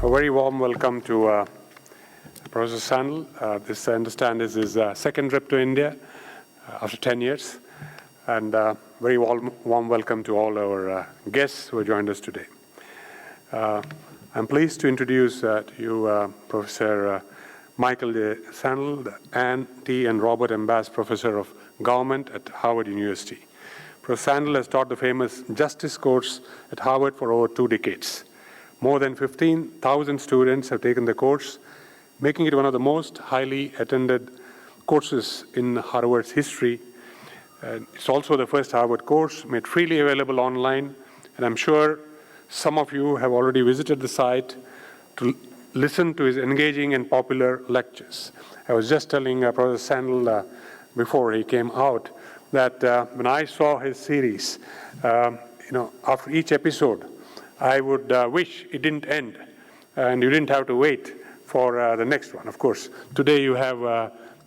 A very warm welcome to Professor Sandel. This, I understand, is his second trip to India after 10 years. And very warm welcome to all our guests who have joined us today. I'm pleased to introduce to you Professor Michael J. Sandel, the Ann T. and Robert M. Bass Professor of Government at Harvard University. Professor Sandel has taught the famous Justice course at Harvard for over 2 decades. More than 15,000 students have taken the course, making it one of the most highly attended courses in Harvard's history. It's also the first Harvard course made freely available online, and I'm sure some of you have already visited the site to listen to his engaging and popular lectures. I was just telling Professor Sandel before he came out that when I saw his series, after each episode, I would wish it didn't end and you didn't have to wait for the next one. Of course, today you have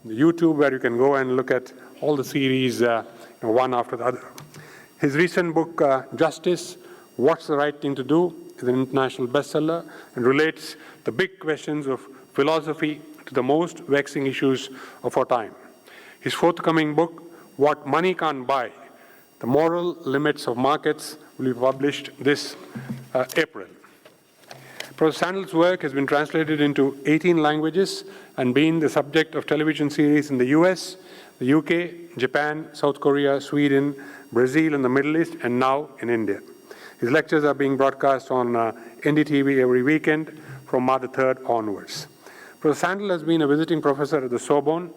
YouTube where you can go and look at all the series one after the other. His recent book, Justice, What's the Right Thing to Do, is an international bestseller and relates the big questions of philosophy to the most vexing issues of our time. His forthcoming book, What Money Can't Buy, The Moral Limits of Markets, will be published this April. Professor Sandel's work has been translated into 18 languages and been the subject of television series in the US, the UK, Japan, South Korea, Sweden, Brazil, and the Middle East, and now in India. His lectures are being broadcast on NDTV every weekend from March 3rd onwards. Professor Sandel has been a visiting professor at the Sorbonne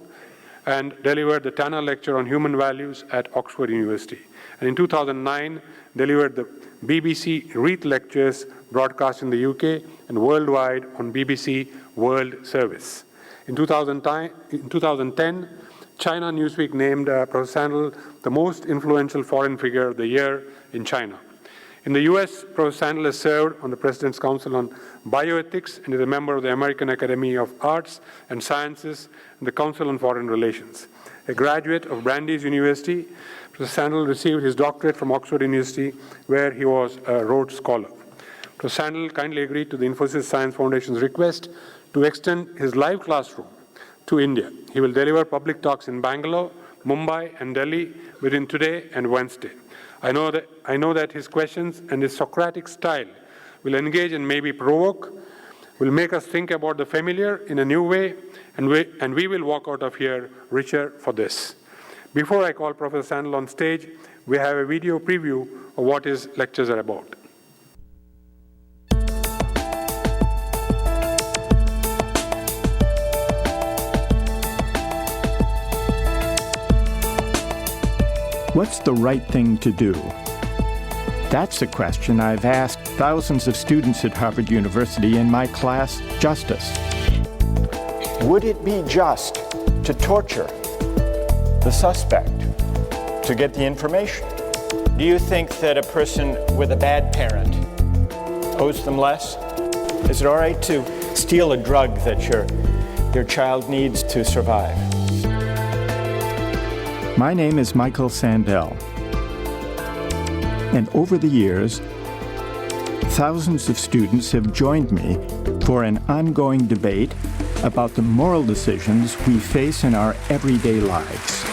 and delivered the Tanner Lecture on Human Values at Oxford University. And in 2009, delivered the BBC Reith Lectures broadcast in the UK and worldwide on BBC World Service. In 2010, China Newsweek named Professor Sandel the most influential foreign figure of the year in China. In the US, Professor Sandel has served on the President's Council on Bioethics and is a member of the American Academy of Arts and Sciences and the Council on Foreign Relations. A graduate of Brandeis University, Professor Sandel received his doctorate from Oxford University, where he was a Rhodes Scholar. Professor Sandel kindly agreed to the Infosys Science Foundation's request to extend his live classroom to India. He will deliver public talks in Bangalore, Mumbai, and Delhi within today and Wednesday. I know that his questions and his Socratic style will engage and maybe provoke, will make us think about the familiar in a new way, and we will walk out of here richer for this. Before I call Professor Sandel on stage, we have a video preview of what his lectures are about. What's the right thing to do? That's a question I've asked thousands of students at Harvard University in my class, Justice. Would it be just to torture the suspect to get the information? Do you think that a person with a bad parent owes them less? Is it all right to steal a drug that your child needs to survive? My name is Michael Sandel, and over the years, thousands of students have joined me for an ongoing debate about the moral decisions we face in our everyday lives.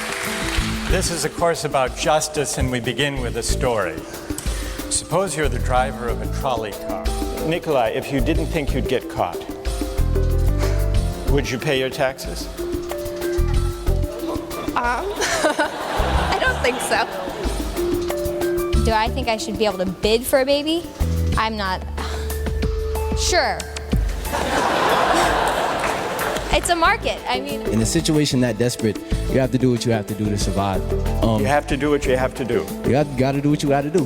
This is a course about justice, and we begin with a story. Suppose you're the driver of a trolley car. Nikolai, if you didn't think you'd get caught, would you pay your taxes? I don't think so. Do I think I should be able to bid for a baby? I'm not sure. It's a market. I mean, in a situation that desperate, you have to do what you have to do to survive. You have to do what you have to do. You got to do what you got to do.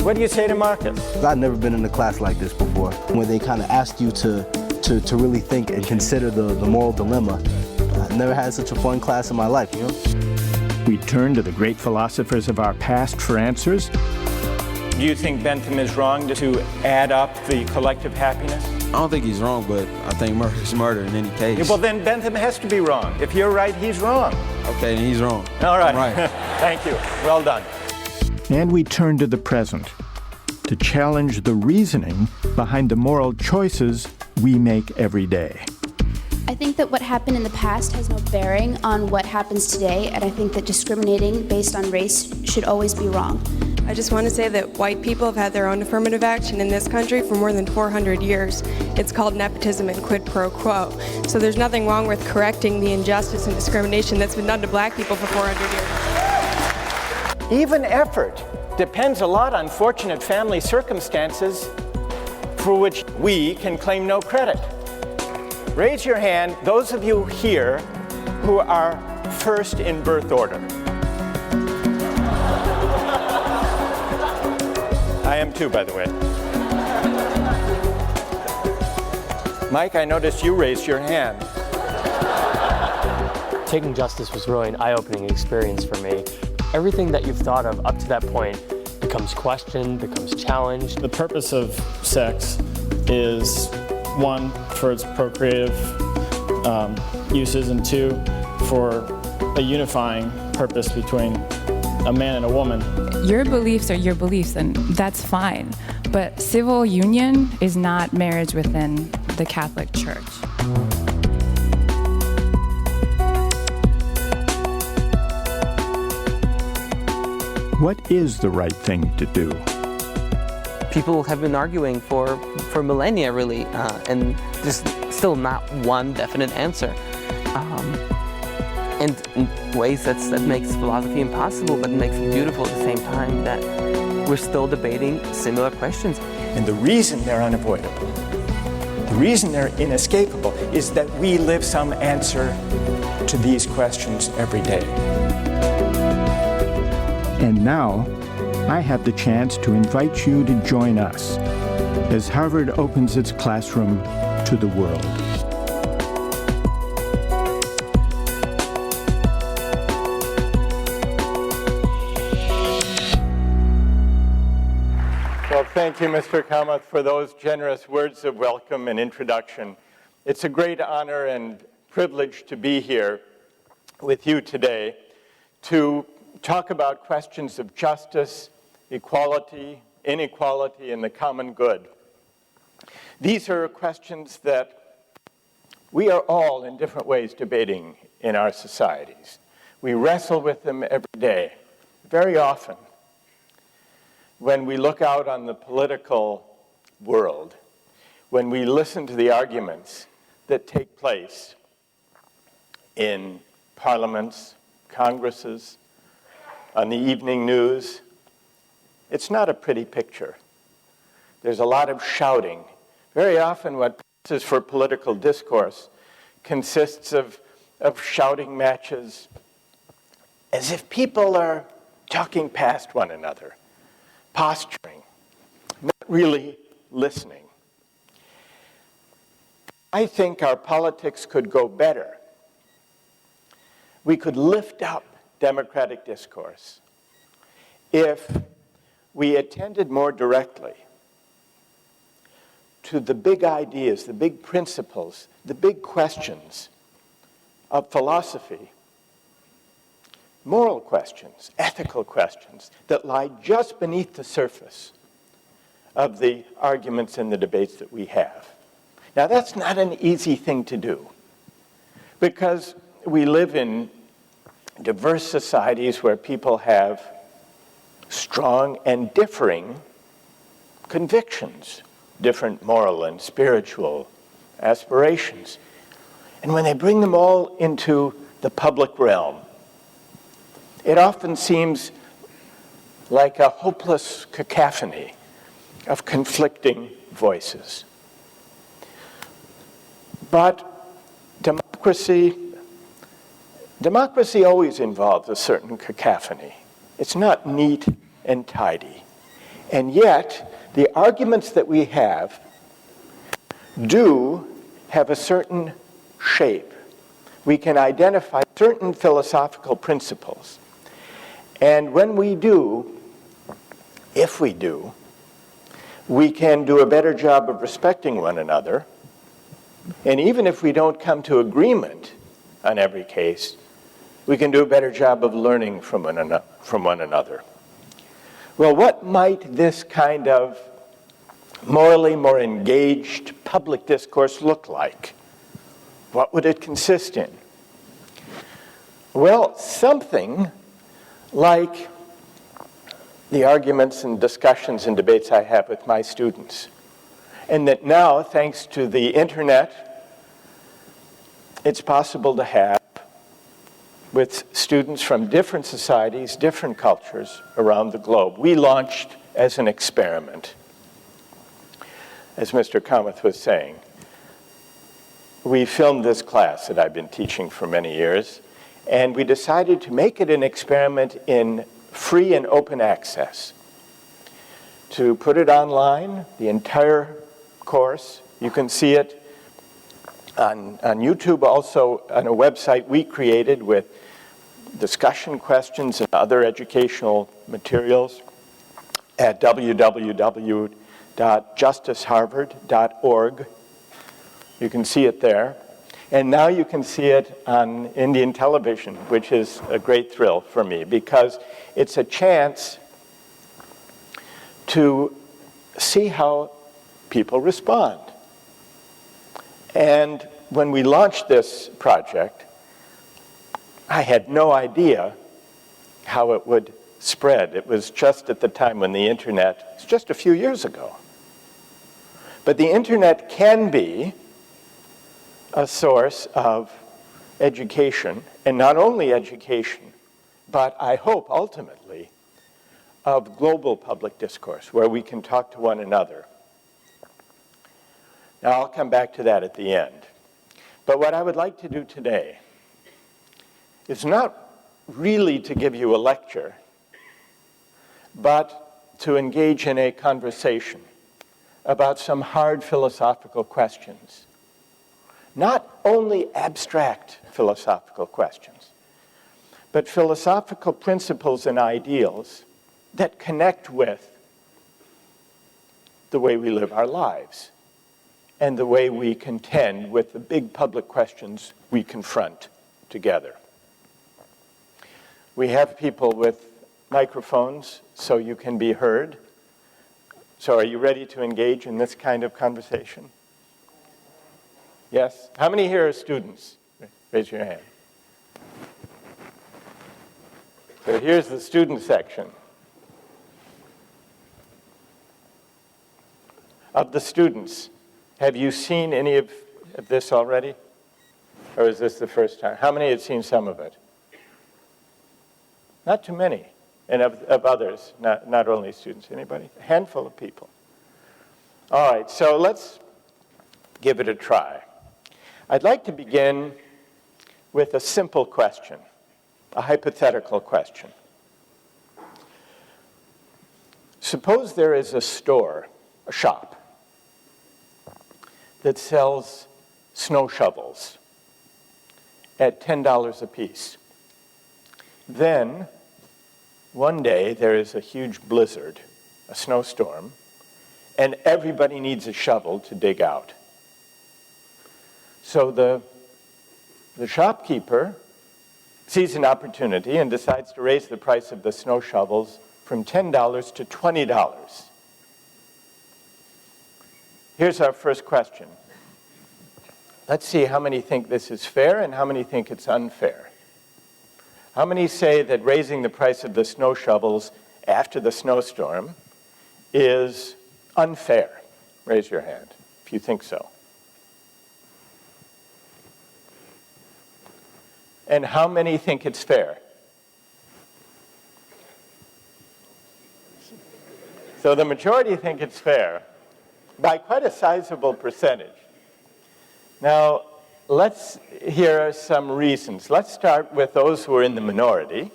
What do you say to Marcus? I've never been in a class like this before, where they kind of ask you to really think and consider the moral dilemma. I've never had such a fun class in my life, you know? We turn to the great philosophers of our past for answers. Do you think Bentham is wrong to add up the collective happiness? I don't think he's wrong, but I think murder is murder in any case. Yeah, well, then Bentham has to be wrong. If you're right, he's wrong. Okay, then he's wrong. All right. I'm right. Thank you. Well done. And we turn to the present to challenge the reasoning behind the moral choices we make every day. I think that what happened in the past has no bearing on what happens today, and I think that discriminating based on race should always be wrong. I just want to say that white people have had their own affirmative action in this country for more than 400 years. It's called nepotism and quid pro quo. So there's nothing wrong with correcting the injustice and discrimination that's been done to black people for 400 years. Even effort depends a lot on fortunate family circumstances for which we can claim no credit. Raise your hand, those of you here who are first in birth order. I am too, by the way. Mike, I noticed you raised your hand. Taking justice was really an eye-opening experience for me. Everything that you've thought of up to that point becomes questioned, becomes challenged. The purpose of sex is, one, for its procreative uses, and two, for a unifying purpose between a man and a woman. Your beliefs are your beliefs, and that's fine. But civil union is not marriage within the Catholic Church. What is the right thing to do? People have been arguing for millennia, really, and there's still not one definite answer. And in ways that makes philosophy impossible, but makes it beautiful at the same time, that we're still debating similar questions. And the reason they're unavoidable, the reason they're inescapable, is that we live some answer to these questions every day. And now, I have the chance to invite you to join us as Harvard opens its classroom to the world. Well, thank you, Mr. Kamath, for those generous words of welcome and introduction. It's a great honor and privilege to be here with you today to talk about questions of justice, equality, inequality, and the common good. These are questions that we are all in different ways debating in our societies. We wrestle with them every day, very often. When we look out on the political world, when we listen to the arguments that take place in parliaments, congresses, on the evening news, it's not a pretty picture. There's a lot of shouting. Very often what passes for political discourse consists of shouting matches as if people are talking past one another, posturing, not really listening. I think our politics could go better. We could lift up democratic discourse if we attended more directly to the big ideas, the big principles, the big questions of philosophy, moral questions, ethical questions that lie just beneath the surface of the arguments and the debates that we have. Now, that's not an easy thing to do because we live in diverse societies where people have strong and differing convictions, different moral and spiritual aspirations. And when they bring them all into the public realm, it often seems like a hopeless cacophony of conflicting voices. But democracy always involves a certain cacophony. It's not neat and tidy. And yet, the arguments that we have do have a certain shape. We can identify certain philosophical principles. And when we do, if we do, we can do a better job of respecting one another. And even if we don't come to agreement on every case, we can do a better job of learning from one another. Well, what might this kind of morally more engaged public discourse look like? What would it consist in? Well, something like the arguments and discussions and debates I have with my students. And that now, thanks to the internet, it's possible to have with students from different societies, different cultures around the globe. We launched as an experiment, as Mr. Kamath was saying. We filmed this class that I've been teaching for many years, and we decided to make it an experiment in free and open access. To put it online, the entire course, you can see it on YouTube, also on a website we created with discussion questions and other educational materials at www.justiceharvard.org. You can see it there. And now you can see it on Indian television, which is a great thrill for me because it's a chance to see how people respond. And when we launched this project, I had no idea how it would spread. It was just at the time when the internet, it's just a few years ago. But the internet can be a source of education, and not only education, but I hope ultimately of global public discourse where we can talk to one another. Now I'll come back to that at the end. But what I would like to do today is not really to give you a lecture, but to engage in a conversation about some hard philosophical questions. Not only abstract philosophical questions, but philosophical principles and ideals that connect with the way we live our lives and the way we contend with the big public questions we confront together. We have people with microphones so you can be heard. So are you ready to engage in this kind of conversation? Yes? How many here are students? Raise your hand. So here's the student section. Of the students, have you seen any of this already? Or is this the first time? How many have seen some of it? Not too many. And of others, not only students. Anybody? A handful of people. All right, so let's give it a try. I'd like to begin with a simple question, a hypothetical question. Suppose there is a store, a shop, that sells snow shovels at $10 a piece. Then, one day, there is a huge blizzard, a snowstorm, and everybody needs a shovel to dig out. So the shopkeeper sees an opportunity and decides to raise the price of the snow shovels from $10 to $20. Here's our first question. Let's see how many think this is fair and how many think it's unfair. How many say that raising the price of the snow shovels after the snowstorm is unfair? Raise your hand if you think so. And how many think it's fair? So the majority think it's fair by quite a sizable percentage. Now, let's hear some reasons. Let's start with those who are in the minority,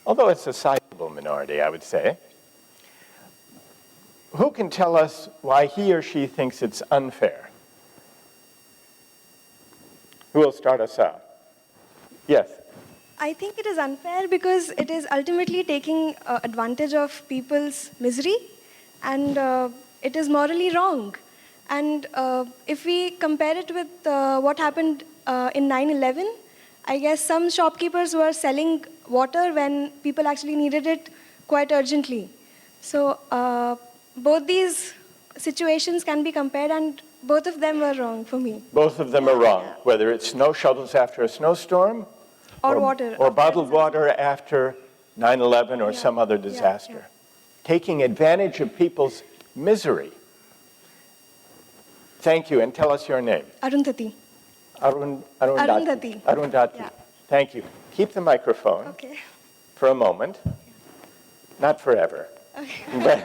although it's a sizable minority, I would say. Who can tell us why he or she thinks it's unfair? Who will start us out? Yes. I think it is unfair because it is ultimately taking advantage of people's misery, and it is morally wrong. And if we compare it with what happened in 9/11, I guess some shopkeepers were selling water when people actually needed it quite urgently. So both these situations can be compared, and both of them were wrong for me. Both of them are wrong, whether it's snow shovels after a snowstorm Or water. or bottled water after 9/11 or some other disaster. Taking advantage of people's misery. Thank you, and tell us your name. Arundhati. Arundhati. Arundhati. Yeah. Thank you. Keep the microphone Okay. for a moment. Not forever. Okay. But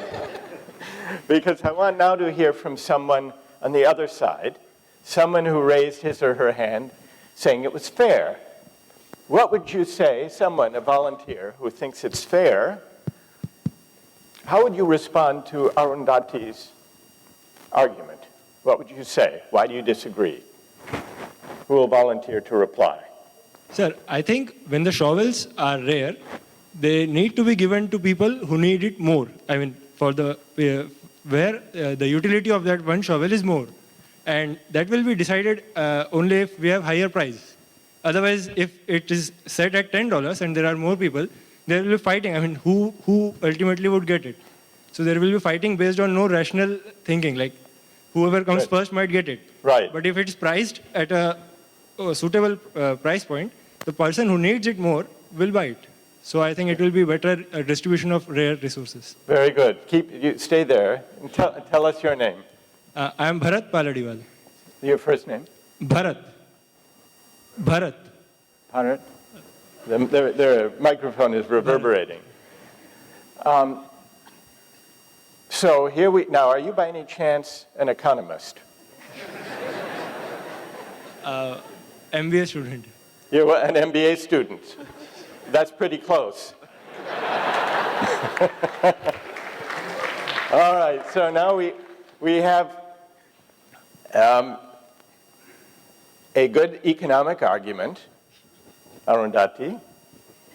because I want now to hear from someone on the other side, someone who raised his or her hand saying it was fair. What would you say, someone, a volunteer, who thinks it's fair, how would you respond to Arundhati's argument? What would you say? Why do you disagree? Who will volunteer to reply? Sir, I think when the shovels are rare, they need to be given to people who need it more. I mean, for the where the utility of that one shovel is more. And that will be decided only if we have higher price. Otherwise, if it is set at $10 and there are more people, there will be fighting. I mean, who ultimately would get it? So there will be fighting based on no rational thinking, like whoever comes first might get it. Right. But if it's priced at a suitable price point, the person who needs it more will buy it. So I think it will be better distribution of rare resources. Very good. Stay there and tell us your name. I am Bharat Paladiwal. Your first name? Bharat. Bharat. Bharat. The microphone is reverberating. So here now, are you by any chance an economist? MBA student. You're an MBA student. That's pretty close. All right, so now we have a good economic argument, Arundhati,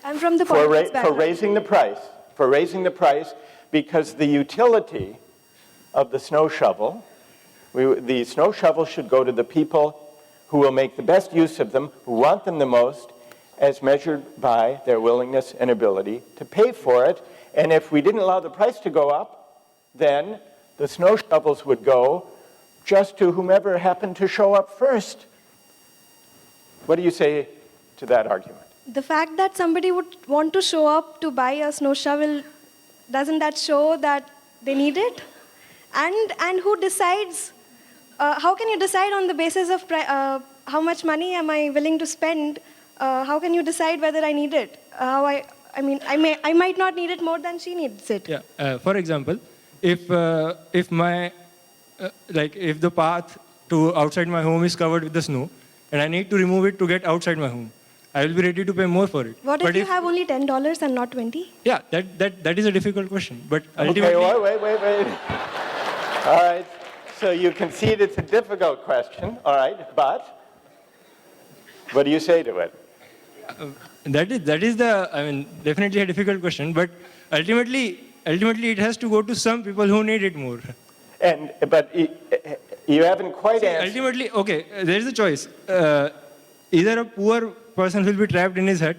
I'm from the for politics background. raising the price, because the utility of the snow shovel, the snow shovel should go to the people who will make the best use of them, who want them the most, as measured by their willingness and ability to pay for it. And if we didn't allow the price to go up, then the snow shovels would go just to whomever happened to show up first. What do you say to that argument? The fact that somebody would want to show up to buy a snow shovel, doesn't that show that they need it? And who decides? How can you decide on the basis of how much money am I willing to spend? How can you decide whether I need it? I might not need it more than she needs it. Yeah. For example, if the path to outside my home is covered with the snow, and I need to remove it to get outside my home, I will be ready to pay more for it. What if you have only $10 and not 20? Yeah, that is a difficult question. But ultimately, okay, wait. All right. So you concede it's a difficult question. All right, but what do you say to it? That is definitely a difficult question. But ultimately, it has to go to some people who need it more. But you haven't quite answered. Ultimately, okay, there is a choice. Either a poor person will be trapped in his hut,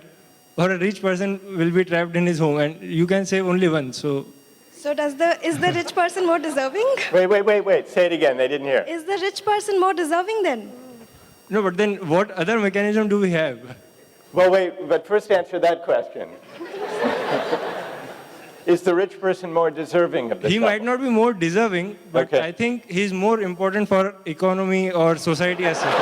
or a rich person will be trapped in his home, and you can save only one. So is the rich person more deserving? Wait. Say it again. They didn't hear. Is the rich person more deserving then? No, but then what other mechanism do we have? Well, wait, but first answer that question. Is the rich person more deserving of the He shovel? might not be more deserving, but I think he's more important for economy or society as such.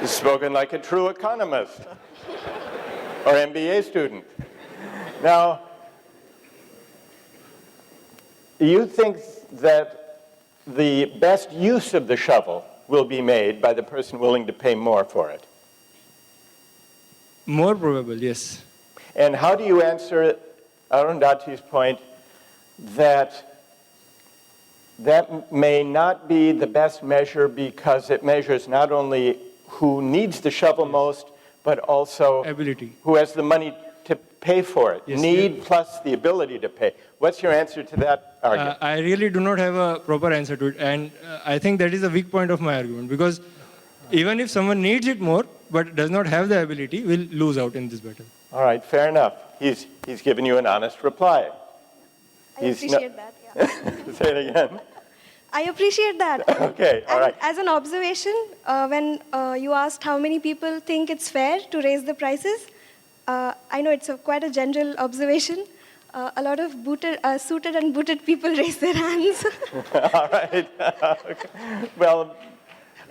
Spoken like a true economist or MBA student. Now, you think that the best use of the shovel will be made by the person willing to pay more for it? More probable, yes. And how do you answer Arundhati's point that may not be the best measure because it measures not only who needs the shovel most, but also ability, who has the money to pay for it? Yes, Need plus the ability to pay. What's your answer to that argument? I really do not have a proper answer to it, and I think that is the weak point of my argument, because even if someone needs it more but does not have the ability, will lose out in this battle. All right, fair enough. he's given you an honest reply. I appreciate that, yeah. Say it again. I appreciate that. Okay, all right. As an observation, when you asked how many people think it's fair to raise the prices, I know it's quite a general observation. A lot of suited and booted people raise their hands. All right. Okay. Well,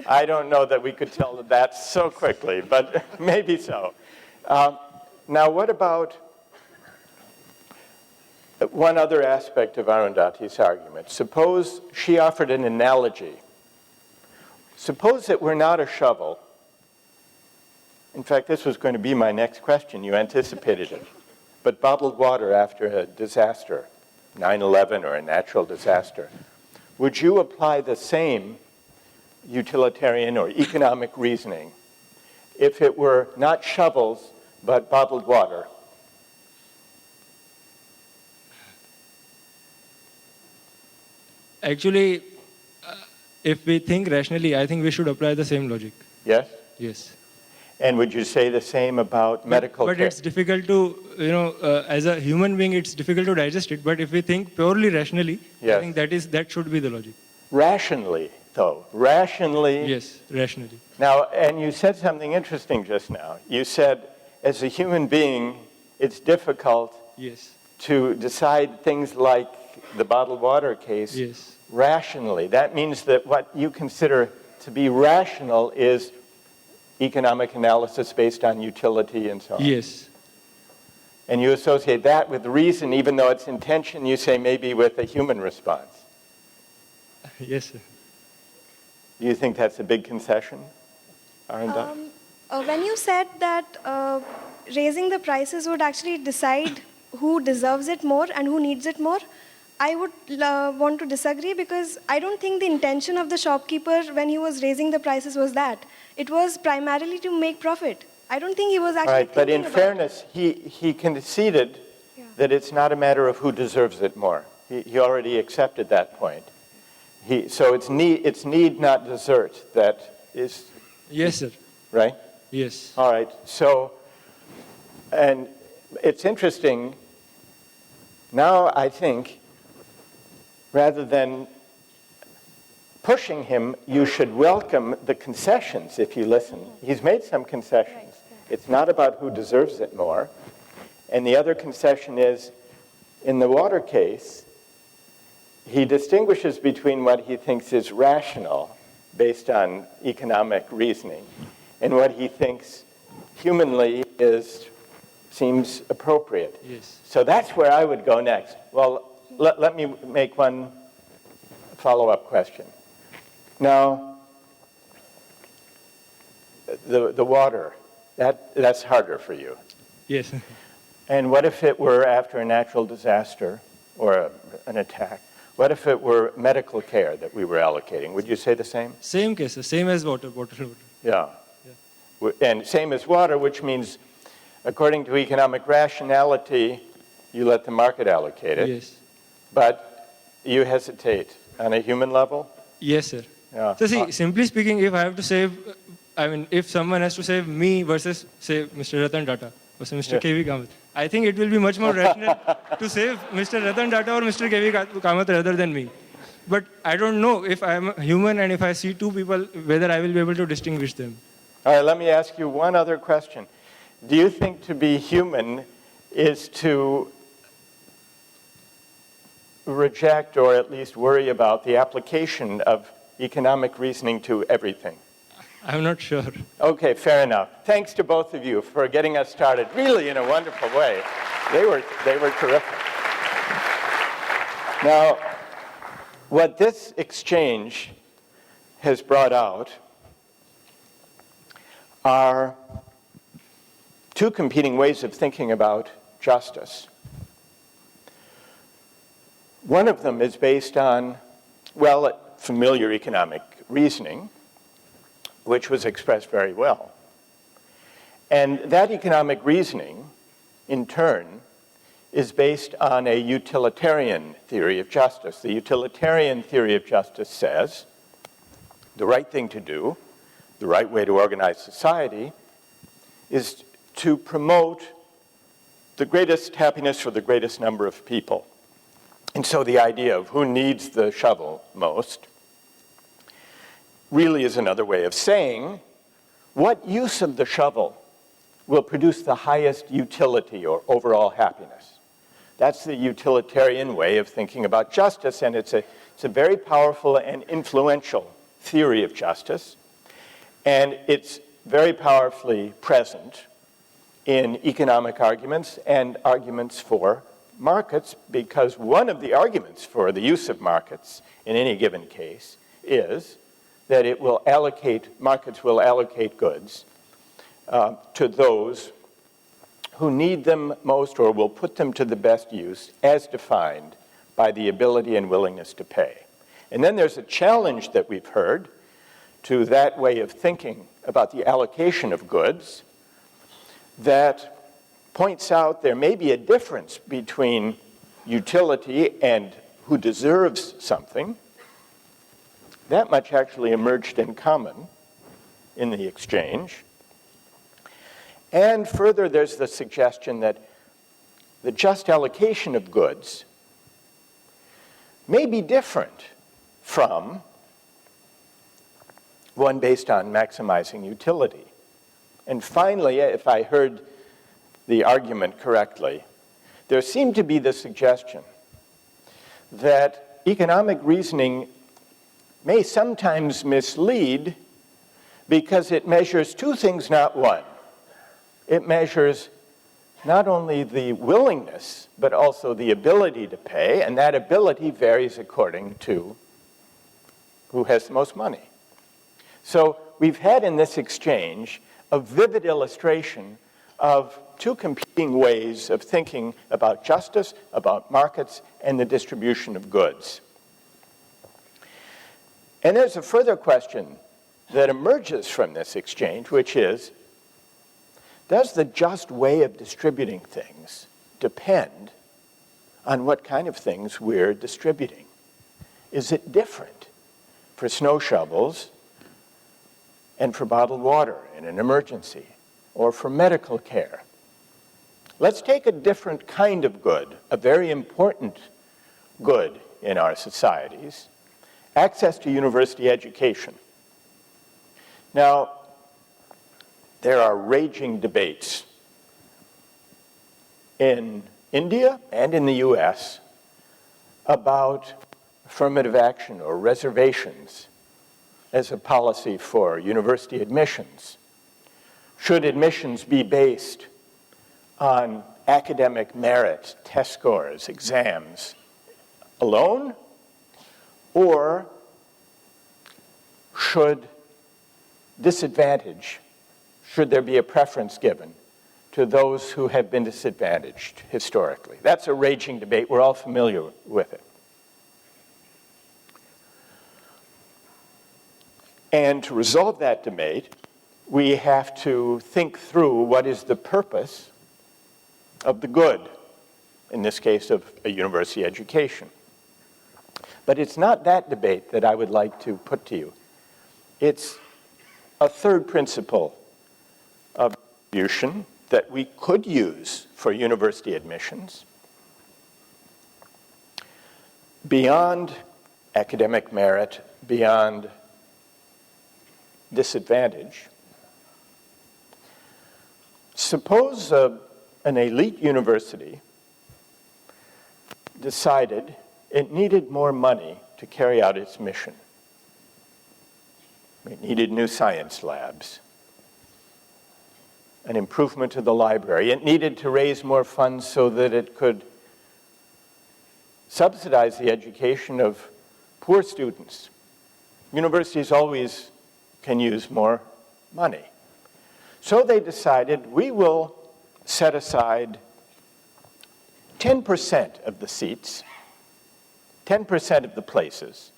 I don't know that we could tell that so quickly, but maybe so. Now, what about one other aspect of Arundhati's argument? Suppose she offered an analogy. Suppose that we're not a shovel. In fact, this was going to be my next question. You anticipated it. But bottled water after a disaster, 9/11 or a natural disaster, would you apply the same utilitarian or economic reasoning if it were not shovels but bottled water? Actually, if we think rationally, I think we should apply the same logic. Yes? Yes. And would you say the same about medical care? But it's difficult to, as a human being, it's difficult to digest it. But if we think purely rationally, Yes. I think that should be the logic. Rationally, though. Rationally. Yes, rationally. Now, and you said something interesting just now. You said, as a human being, it's difficult Yes. to decide things like the bottled water case Yes. rationally. That means that what you consider to be rational is economic analysis based on utility and so on. Yes. And you associate that with reason, even though it's intention, you say maybe with a human response. Yes, sir. Do you think that's a big concession, Arundhati? When you said that raising the prices would actually decide who deserves it more and who needs it more, I would want to disagree, because I don't think the intention of the shopkeeper when he was raising the prices was that. It was primarily to make profit. I don't think he was actually Right, but in thinking about fairness, he conceded that it's not a matter of who deserves it more. He already accepted that point. So it's need, not desert, that is... Yes, sir. Right? Yes. All right, so, and it's interesting, now I think, rather than pushing him, you should welcome the concessions if you listen. He's made some concessions. It's not about who deserves it more. And the other concession is, in the water case, he distinguishes between what he thinks is rational, based on economic reasoning, and what he thinks humanly seems appropriate. Yes. So that's where I would go next. Well, let me make one follow-up question. Now, the water, that's harder for you. Yes. And what if it were after a natural disaster or an attack? What if it were medical care that we were allocating? Would you say the same? Same case, sir. Same as water. Yeah. And same as water, which means, according to economic rationality, you let the market allocate it. Yes. But you hesitate on a human level? Yes, sir. Yeah. So see, simply speaking, if I have to save, if someone has to save me versus, say, Mr. Ratan Tata versus Mr. Yes. K.V. Kamath, I think it will be much more rational to save Mr. Ratan Tata or Mr. K.V. Kamath rather than me. But I don't know if I am a human and if I see two people, whether I will be able to distinguish them. All right, let me ask you one other question. Do you think to be human is to reject or at least worry about the application of economic reasoning to everything? I'm not sure. Okay, fair enough. Thanks to both of you for getting us started really in a wonderful way. They were terrific. Now, what this exchange has brought out are two competing ways of thinking about justice. One of them is based on, well, familiar economic reasoning, which was expressed very well. And that economic reasoning, in turn, is based on a utilitarian theory of justice. The utilitarian theory of justice says the right thing to do, the right way to organize society, is to promote the greatest happiness for the greatest number of people. And so the idea of who needs the shovel most really is another way of saying what use of the shovel will produce the highest utility or overall happiness. That's the utilitarian way of thinking about justice, and it's a very powerful and influential theory of justice, and it's very powerfully present in economic arguments and arguments for markets, because one of the arguments for the use of markets in any given case is that markets will allocate goods to those who need them most or will put them to the best use as defined by the ability and willingness to pay. And then there's a challenge that we've heard to that way of thinking about the allocation of goods that points out there may be a difference between utility and who deserves something. That much actually emerged in common in the exchange. And further, there's the suggestion that the just allocation of goods may be different from one based on maximizing utility. And finally, if I heard the argument correctly, there seemed to be the suggestion that economic reasoning may sometimes mislead because it measures two things, not one. It measures not only the willingness, but also the ability to pay, and that ability varies according to who has the most money. So we've had in this exchange a vivid illustration of two competing ways of thinking about justice, about markets, and the distribution of goods. And there's a further question that emerges from this exchange, which is, does the just way of distributing things depend on what kind of things we're distributing? Is it different for snow shovels and for bottled water in an emergency, or for medical care? Let's take a different kind of good, a very important good in our societies, access to university education. Now, there are raging debates in India and in the US about affirmative action or reservations as a policy for university admissions. Should admissions be based on academic merit, test scores, exams alone? Or should there be a preference given to those who have been disadvantaged historically? That's a raging debate. We're all familiar with it. And to resolve that debate, we have to think through what is the purpose of the good, in this case of a university education. But it's not that debate that I would like to put to you. It's a third principle of distribution that we could use for university admissions beyond academic merit, beyond disadvantage. Suppose an elite university decided it needed more money to carry out its mission. It needed new science labs, an improvement to the library. It needed to raise more funds so that it could subsidize the education of poor students. Universities always can use more money. So they decided, we will set aside 10% of the seats, 10% of the places,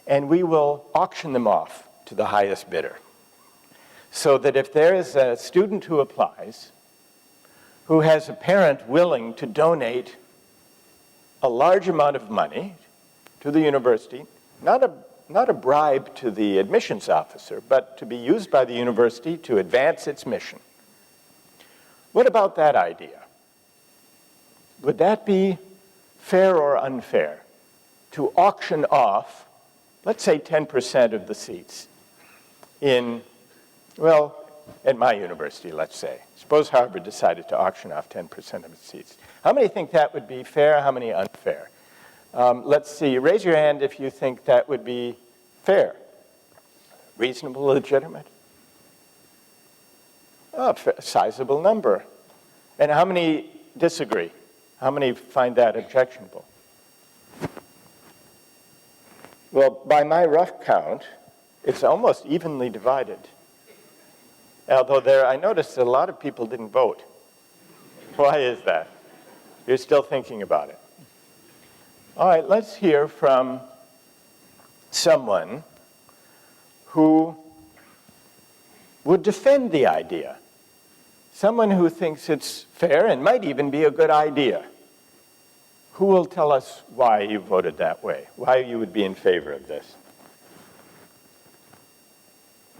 and we will auction them off to the highest bidder. So that if there is a student who applies, who has a parent willing to donate a large amount of money to the university, not a bribe to the admissions officer, but to be used by the university to advance its mission. What about that idea? would that be fair or unfair to auction off, let's say 10% of the seats in, well, at my university, let's say. Suppose Harvard decided to auction off 10% of its seats. How many think that would be fair? How many unfair? Let's see. Raise your hand if you think that would be fair. Reasonable, legitimate? Oh, a sizable number. And how many disagree? How many find that objectionable? Well, by my rough count, it's almost evenly divided. Although I noticed that a lot of people didn't vote. Why is that? You're still thinking about it. All right, let's hear from someone who would defend the idea. Someone who thinks it's fair and might even be a good idea. Who will tell us why you voted that way? Why you would be in favor of this?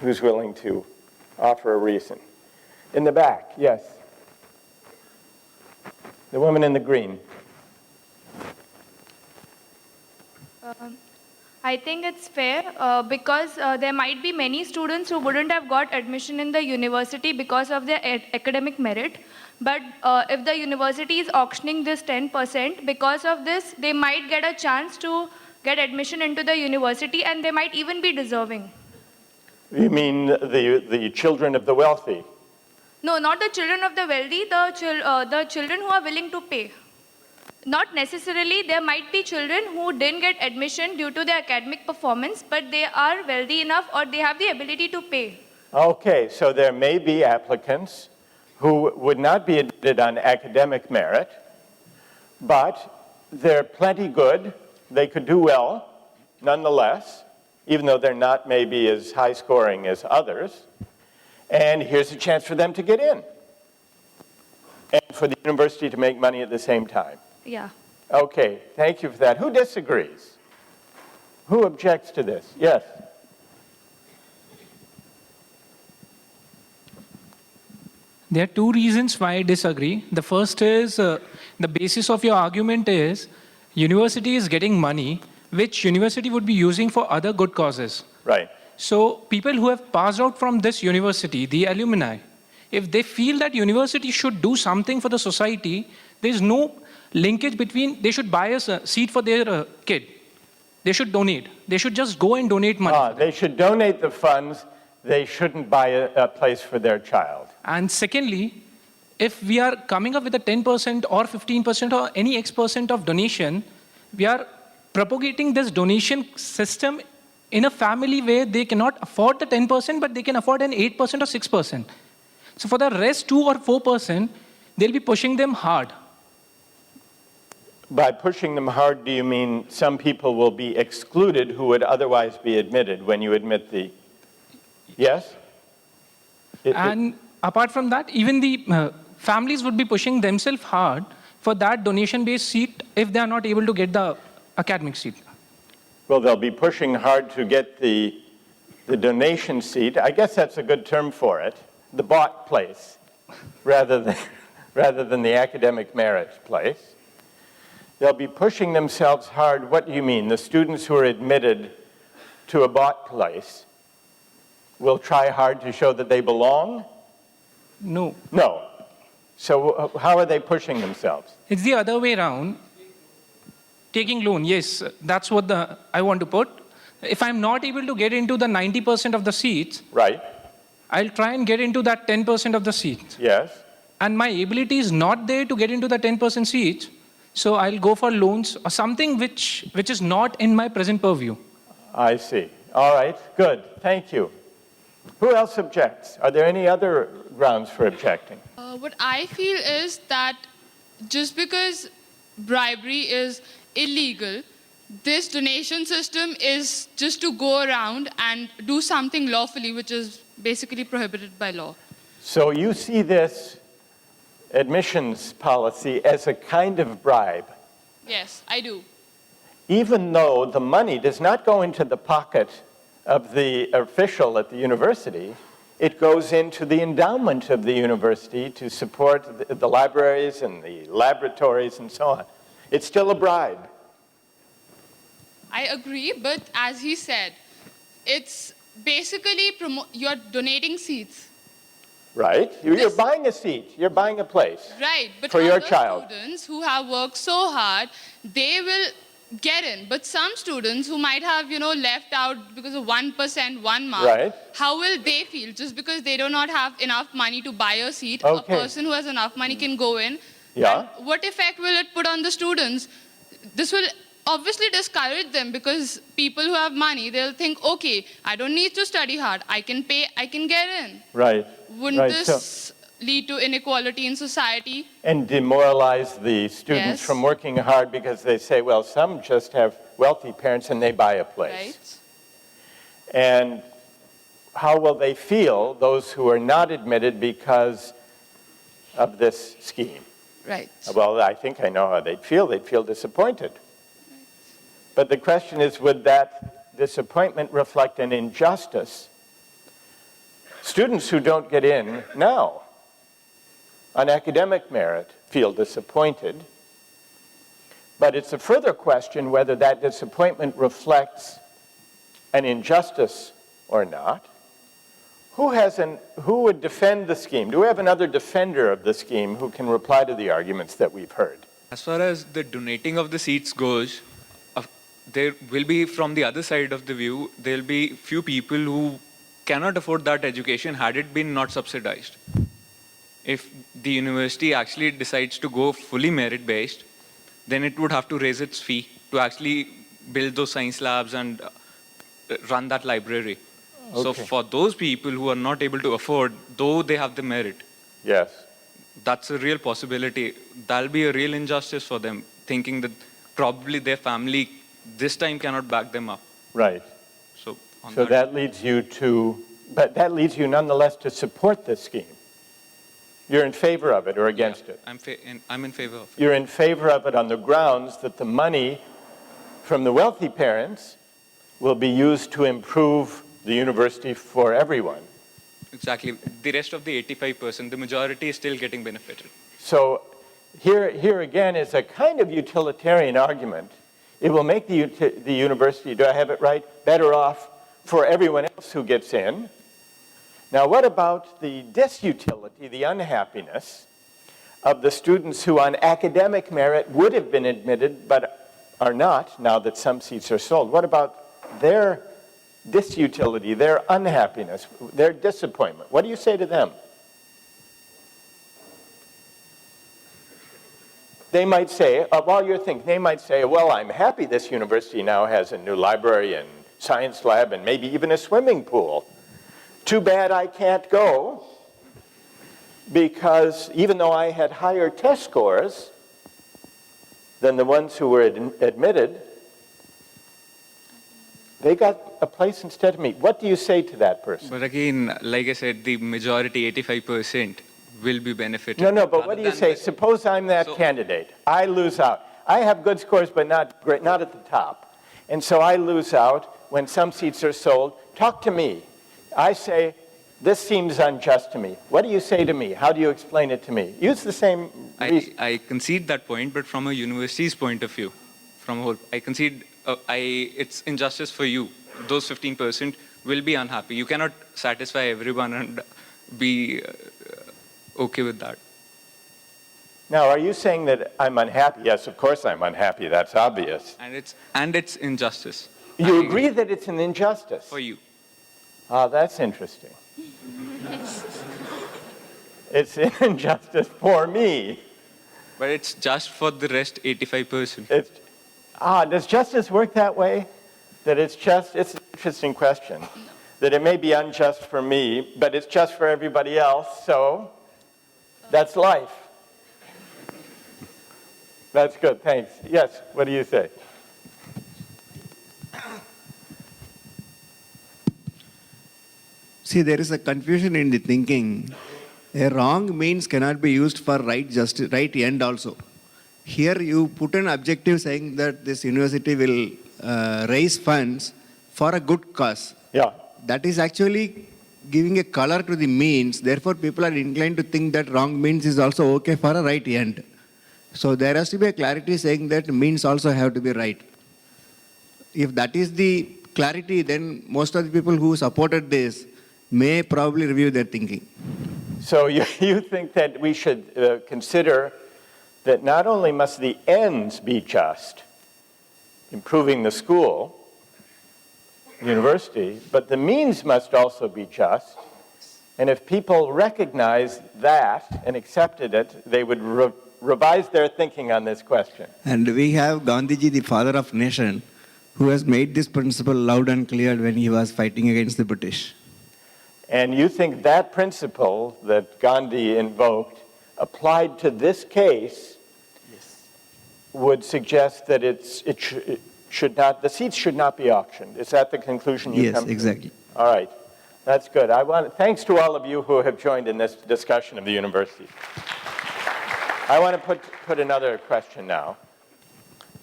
Who's willing to offer a reason? In the back, yes. The woman in the green. I think it's fair because there might be many students who wouldn't have got admission in the university because of their academic merit. But if the university is auctioning this 10%, because of this, they might get a chance to get admission into the university and they might even be deserving. You mean the children of the wealthy? No, not the children of the wealthy, the children who are willing to pay. Not necessarily, there might be children who didn't get admission due to their academic performance, but they are wealthy enough or they have the ability to pay. Okay, so there may be applicants who would not be admitted on academic merit, but they're plenty good, they could do well nonetheless, even though they're not maybe as high scoring as others, and here's a chance for them to get in, and for the university to make money at the same time. Yeah. Okay, thank you for that. Who disagrees? Who objects to this? Yes. There are two reasons why I disagree. The first is, the basis of your argument is, university is getting money, which university would be using for other good causes. Right. So people who have passed out from this university, the alumni, if they feel that university should do something for the society, there is no linkage between, they should buy a seat for their kid. They should donate. They should just go and donate money. They should donate the funds. They shouldn't buy a place for their child. And secondly, if we are coming up with a 10% or 15% or any X% of donation, we are propagating this donation system in a family where they cannot afford the 10%, but they can afford an 8% or 6%. So for the rest 2 or 4%, they'll be pushing them hard. By pushing them hard, do you mean some people will be excluded who would otherwise be admitted when you admit the... Yes? And apart from that, even the families would be pushing themselves hard for that donation-based seat if they are not able to get the academic seat. Well, they'll be pushing hard to get the donation seat. I guess that's a good term for it. The bought place, rather than the academic merit place. They'll be pushing themselves hard. What do you mean? The students who are admitted to a bought place will try hard to show that they belong? No. No. So how are they pushing themselves? It's the other way around. Taking loan, yes, that's what I want to put. If I'm not able to get into the 90% of the seats, right, I'll try and get into that 10% of the seats. Yes. And my ability is not there to get into the 10% seats, so I'll go for loans or something which is not in my present purview. I see. All right, good. Thank you. Who else objects? Are there any other grounds for objecting? What I feel is that just because bribery is illegal, this donation system is just to go around and do something lawfully, which is basically prohibited by law. So you see this admissions policy as a kind of bribe? Yes, I do. Even though the money does not go into the pocket of the official at the university, It goes into the endowment of the university to support the libraries and the laboratories and so on. It's still a bribe. I agree, but as he said, it's basically you're donating seats. Right? You're buying a seat. You're buying a place. Right, but for your other child. Students who have worked so hard, they will get in. But some students who might have, left out because of 1%, 1 mark, Right. how will they feel? Just because they do not have enough money to buy a seat, Okay. a person who has enough money can go in. Yeah. And what effect will it put on the students? This will obviously discourage them because people who have money, they'll think, okay, I don't need to study hard. I can pay, I can get in. Right. Wouldn't right. this lead to inequality in society? And demoralize the students Yes. from working hard because they say, well, some just have wealthy parents and they buy a place. Right. And how will they feel, those who are not admitted because of this scheme? Right. Well, I think I know how they'd feel. They'd feel disappointed. But the question is, would that disappointment reflect an injustice? Students who don't get in now on academic merit feel disappointed. But it's a further question whether that disappointment reflects an injustice or not. Who would defend the scheme? Do we have another defender of the scheme who can reply to the arguments that we've heard? As far as the donating of the seats goes, there will be, from the other side of the view, there will be few people who cannot afford that education had it been not subsidized. If the university actually decides to go fully merit-based, then it would have to raise its fee to actually build those science labs and run that library. Okay. So for those people who are not able to afford, though they have the merit, yes, that's a real possibility. That'll be a real injustice for them, thinking that probably their family this time cannot back them up. Right. So that leads you to, but that leads you nonetheless to support this scheme. You're in favor of it or against it? I'm in favor of it. You're in favor of it on the grounds that the money from the wealthy parents will be used to improve the university for everyone. Exactly. The rest of the 85%, the majority is still getting benefited. So here again is a kind of utilitarian argument. It will make the university, do I have it right, better off for everyone else who gets in. Now, what about the disutility, the unhappiness of the students who on academic merit would have been admitted but are not now that some seats are sold? What about their disutility, their unhappiness, their disappointment? What do you say to them? They might say, while you're thinking, they might say, well, I'm happy this university now has a new library and science lab and maybe even a swimming pool. Too bad I can't go because even though I had higher test scores than the ones who were admitted, they got a place instead of me. What do you say to that person? But again, like I said, the majority, 85%, will be benefited. No, but what do you say? Suppose I'm that candidate. I lose out. I have good scores, but not great, not at the top. And so I lose out when some seats are sold. Talk to me. I say, this seems unjust to me. What do you say to me? How do you explain it to me? Use the same reason. I concede that point, but from a university's point of view, I concede it's injustice for you. Those 15% will be unhappy. You cannot satisfy everyone and be okay with that. Now, are you saying that I'm unhappy? Yes, of course I'm unhappy. That's obvious. And it's injustice. You agree that it's an injustice? For you. Ah, that's interesting. It's an injustice for me. But it's just for the rest 85%. Does justice work that way? That it's an interesting question. That it may be unjust for me, but it's just for everybody else, so that's life. That's good, thanks. Yes, what do you say? See, there is a confusion in the thinking. A wrong means cannot be used for right end also. Here you put an objective saying that this university will raise funds for a good cause. Yeah. That is actually giving a color to the means. Therefore, people are inclined to think that wrong means is also okay for a right end. So there has to be a clarity saying that means also have to be right. If that is the clarity, then most of the people who supported this may probably review their thinking. So you think that we should consider that not only must the ends be just, improving the school, university, but the means must also be just. And if people recognize that and accepted it, they would revise their thinking on this question. And we have Gandhiji, the father of nation, who has made this principle loud and clear when he was fighting against the British. And you think that principle that Gandhi invoked applied to this case would suggest that the seats should not be auctioned. Is that the conclusion you come to? Yes, exactly. All right. That's good. Thanks to all of you who have joined in this discussion of the university. I want to put another question now.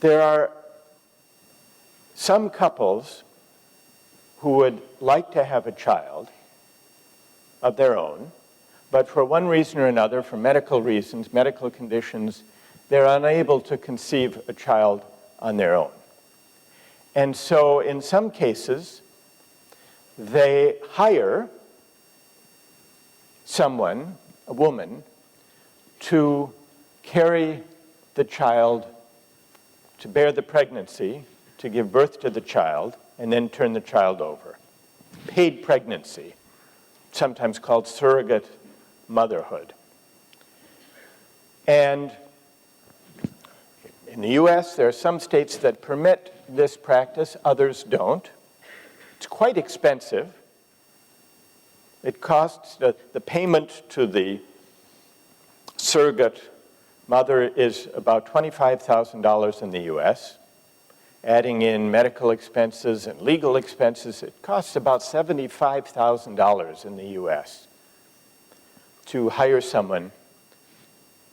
There are some couples who would like to have a child of their own, but for one reason or another, for medical reasons, medical conditions, they're unable to conceive a child on their own. And so in some cases, they hire someone, a woman, to carry the child, to bear the pregnancy, to give birth to the child, and then turn the child over. Paid pregnancy, sometimes called surrogate motherhood. And in the US, there are some states that permit this practice, others don't. It's quite expensive. It costs, the payment to the surrogate mother is about $25,000 in the US. Adding in medical expenses and legal expenses, it costs about $75,000 in the US to hire someone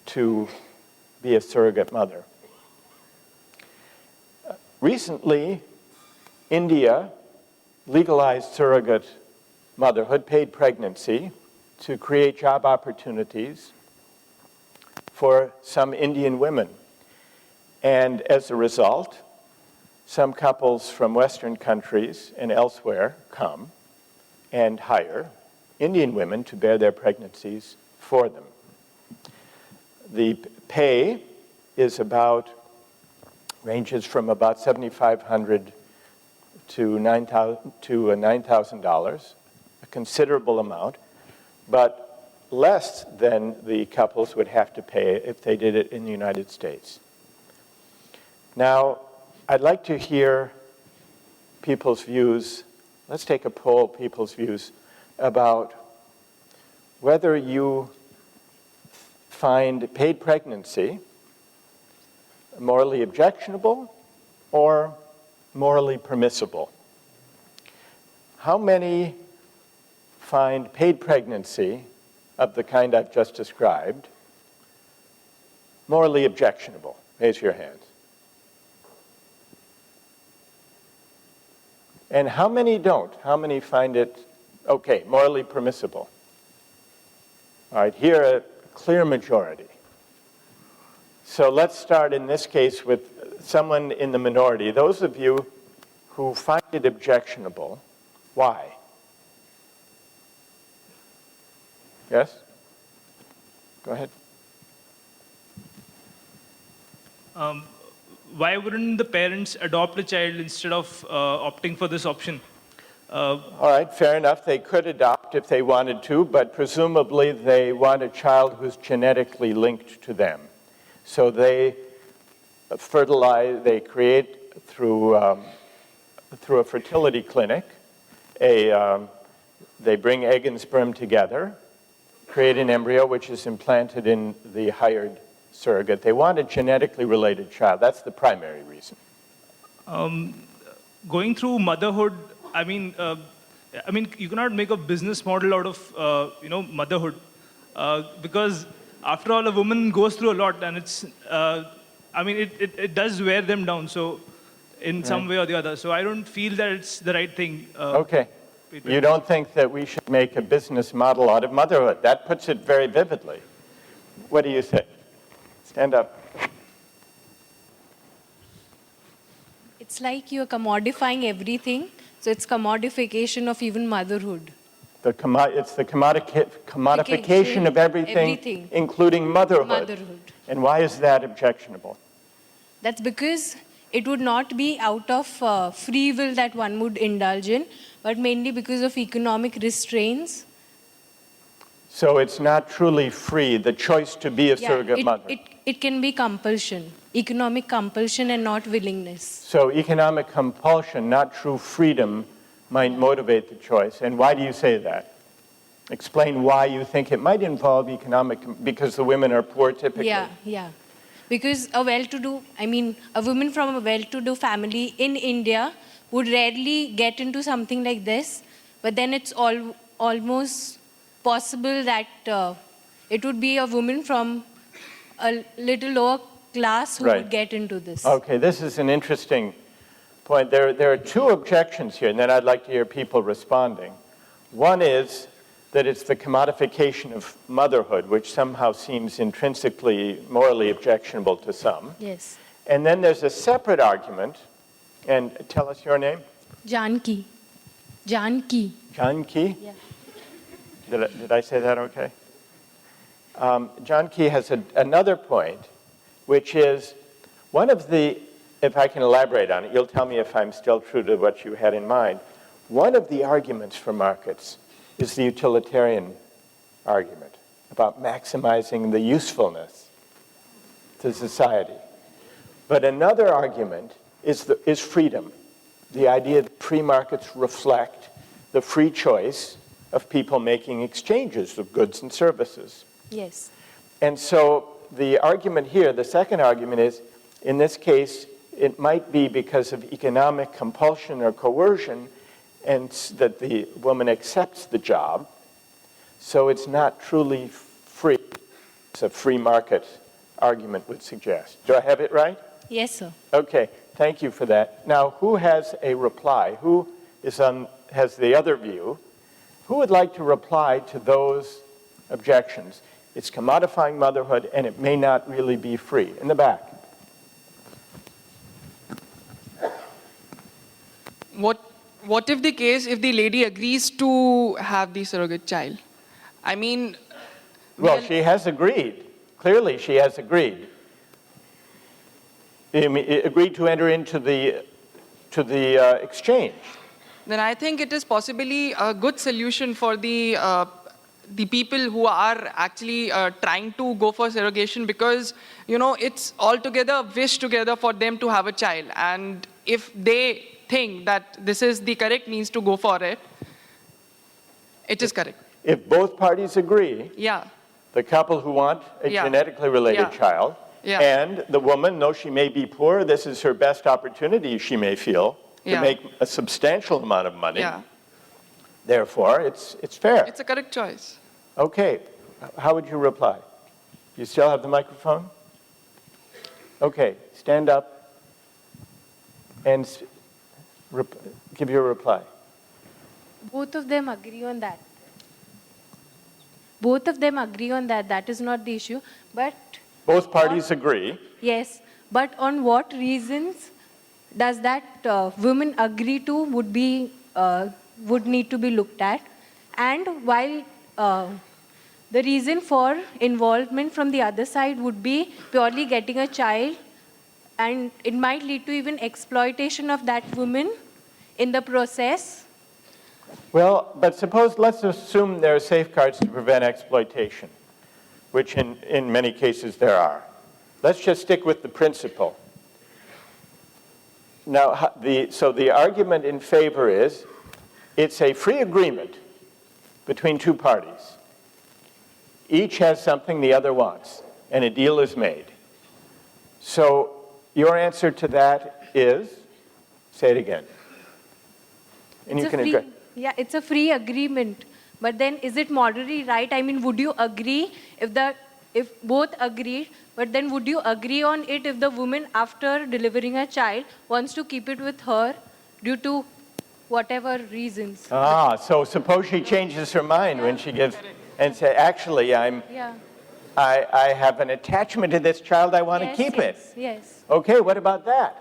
to be a surrogate mother. Recently, India legalized surrogate motherhood, paid pregnancy, to create job opportunities for some Indian women. And as a result, some couples from Western countries and elsewhere come and hire Indian women to bear their pregnancies for them. The pay is ranges from about $7,500 to $9,000, a considerable amount, but less than the couples would have to pay if they did it in the United States. Now, I'd like to hear people's views. Let's take a poll, people's views, about whether you find paid pregnancy morally objectionable or morally permissible. How many find paid pregnancy of the kind I've just described morally objectionable? Raise your hands. And how many don't? How many find it, okay, morally permissible? All right, here a clear majority. So let's start in this case with someone in the minority. Those of you who find it objectionable, why? Yes? Go ahead. Why wouldn't the parents adopt a child instead of opting for this option? All right, fair enough. They could adopt if they wanted to, but presumably they want a child who's genetically linked to them. So they fertilize, they create through a fertility clinic, they bring egg and sperm together, create an embryo which is implanted in the hired surrogate. They want a genetically related child. That's the primary reason. Going through motherhood, I mean, you cannot make a business model out of, motherhood, because after all, a woman goes through a lot, and it's, it does wear them down. So, in some way or the other. So I don't feel that it's the right thing. Okay, You don't think that we should make a business model out of motherhood. That puts it very vividly. What do you say? Stand up. It's like you're commodifying everything, so it's commodification of even motherhood. It's the commodification of everything, including motherhood. And why is that objectionable? That's because it would not be out of free will that one would indulge in, but mainly because of economic restraints. So it's not truly free, the choice to be a surrogate mother. It can be compulsion, economic compulsion and not willingness. So economic compulsion, not true freedom, might motivate the choice. And why do you say that? Explain why you think it might involve economic, because the women are poor typically. Yeah. Because a woman from a well-to-do family in India would rarely get into something like this, but then it's almost possible that it would be a woman from a little lower class who would get into this. Okay, this is an interesting point. There are two objections here, and then I'd like to hear people responding. One is that it's the commodification of motherhood, which somehow seems intrinsically morally objectionable to some. Yes. And then there's a separate argument, and tell us your name. Janki. Janki? Yeah. Did I say that okay? Janki has another point, which is one of the, if I can elaborate on it, you'll tell me if I'm still true to what you had in mind. One of the arguments for markets is the utilitarian argument about maximizing the usefulness to society. But another argument is freedom, the idea that free markets reflect the free choice of people making exchanges of goods and services. Yes. And so the argument here, the second argument is, in this case, it might be because of economic compulsion or coercion and that the woman accepts the job, so it's not truly free. It's a free market argument would suggest. Do I have it right? Yes, sir. Okay, thank you for that. Now, who has a reply? Who has the other view? Who would like to reply to those objections? It's commodifying motherhood, and it may not really be free. In the back. What if the lady agrees to have the surrogate child? I mean... Well, she has agreed. Clearly, she has agreed. Agreed to enter into the exchange. Then I think it is possibly a good solution for the people who are actually trying to go for surrogation, because, it's altogether a wish together for them to have a child. And if they think that this is the correct means to go for it, it is correct. If both parties agree, yeah, the couple who want a genetically related child, and the woman, though she may be poor, this is her best opportunity, she may feel, to make a substantial amount of money. Therefore, it's fair. It's a correct choice. Okay. How would you reply? You still have the microphone? Okay. Stand up and give your reply. Both of them agree on that. Both of them agree on that. That is not the issue. But both parties agree. Yes. But on what reasons does that women agree to would need to be looked at? And while the reason for involvement from the other side would be purely getting a child, and it might lead to even exploitation of that woman in the process. Well, but let's assume there are safeguards to prevent exploitation, which in many cases there are. Let's just stick with the principle. Now, so the argument in favor is it's a free agreement between two parties. Each has something the other wants, and a deal is made. So your answer to that is, say it again. And you can agree. Yeah, it's a free agreement. But then is it morally right? I mean, would you agree if both agreed, but then would you agree on it if the woman, after delivering a child, wants to keep it with her due to whatever reasons. So suppose she changes her mind when she gives and say, actually, Yeah. I have an attachment to this child, I want to keep it. Yes. Okay, what about that?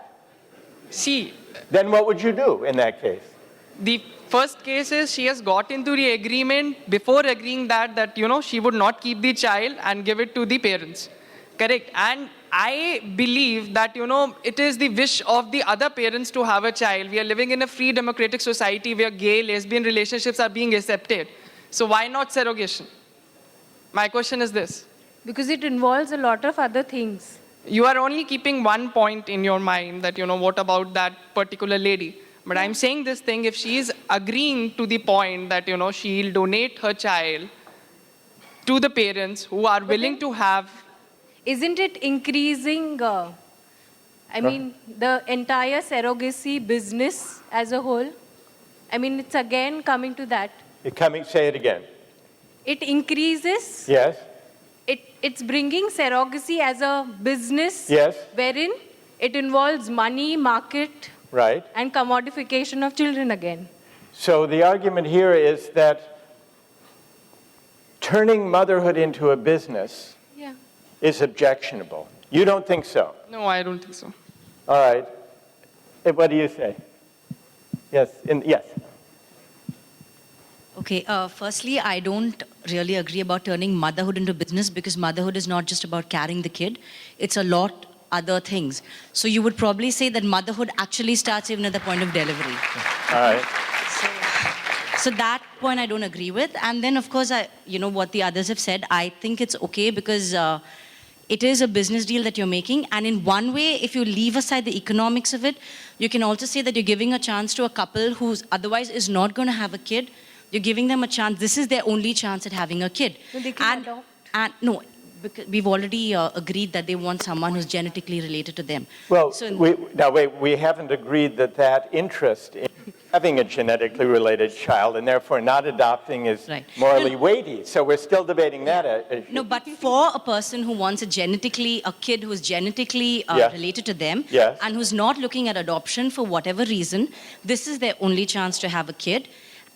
See. Then what would you do in that case? The first case is she has got into the agreement before agreeing that she would not keep the child and give it to the parents. Correct. And I believe that, it is the wish of the other parents to have a child. We are living in a free democratic society where gay, lesbian relationships are being accepted. So why not surrogation? My question is this. Because it involves a lot of other things. You are only keeping one point in your mind that, what about that particular lady? But I'm saying this thing, if she is agreeing to the point that, she'll donate her child to the parents who are willing to have. Isn't it increasing, the entire surrogacy business as a whole? It's again coming to that. Say it again. It increases. Yes. It's bringing surrogacy as a business. Yes. Wherein it involves money, market, right, and commodification of children again. So the argument here is that turning motherhood into a business is objectionable. You don't think so? No, I don't think so. All right. What do you say? Yes. Yes. Okay, firstly, I don't really agree about turning motherhood into business, because motherhood is not just about carrying the kid. It's a lot other things. So you would probably say that motherhood actually starts even at the point of delivery. All right. So that point I don't agree with. And then, of course, what the others have said, I think it's okay because it is a business deal that you're making. And in one way, if you leave aside the economics of it, you can also say that you're giving a chance to a couple who otherwise is not going to have a kid. You're giving them a chance. This is their only chance at having a kid. So they can adopt. And no, because we've already agreed that they want someone who's genetically related to them. Well, so we haven't agreed that interest in having a genetically related child and therefore not adopting is morally weighty. So we're still debating that issue. No, but for a person who wants a kid who's genetically related to them and who's not looking at adoption for whatever reason, this is their only chance to have a kid.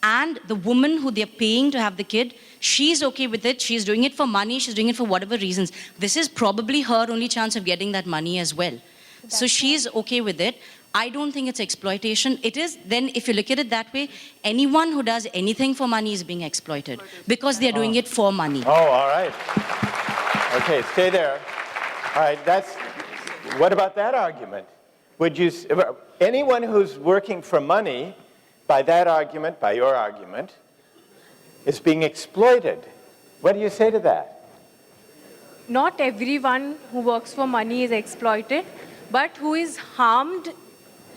And the woman who they're paying to have the kid, she's okay with it. She's doing it for money. She's doing it for whatever reasons. This is probably her only chance of getting that money as well. So she's okay with it. I don't think it's exploitation. It is, then if you look at it that way, anyone who does anything for money is being exploited because they're doing it for money. Oh, all right. Okay, stay there. All right, what about that argument? Anyone who's working for money, by your argument, is being exploited. What do you say to that? Not everyone who works for money is exploited, but who is harmed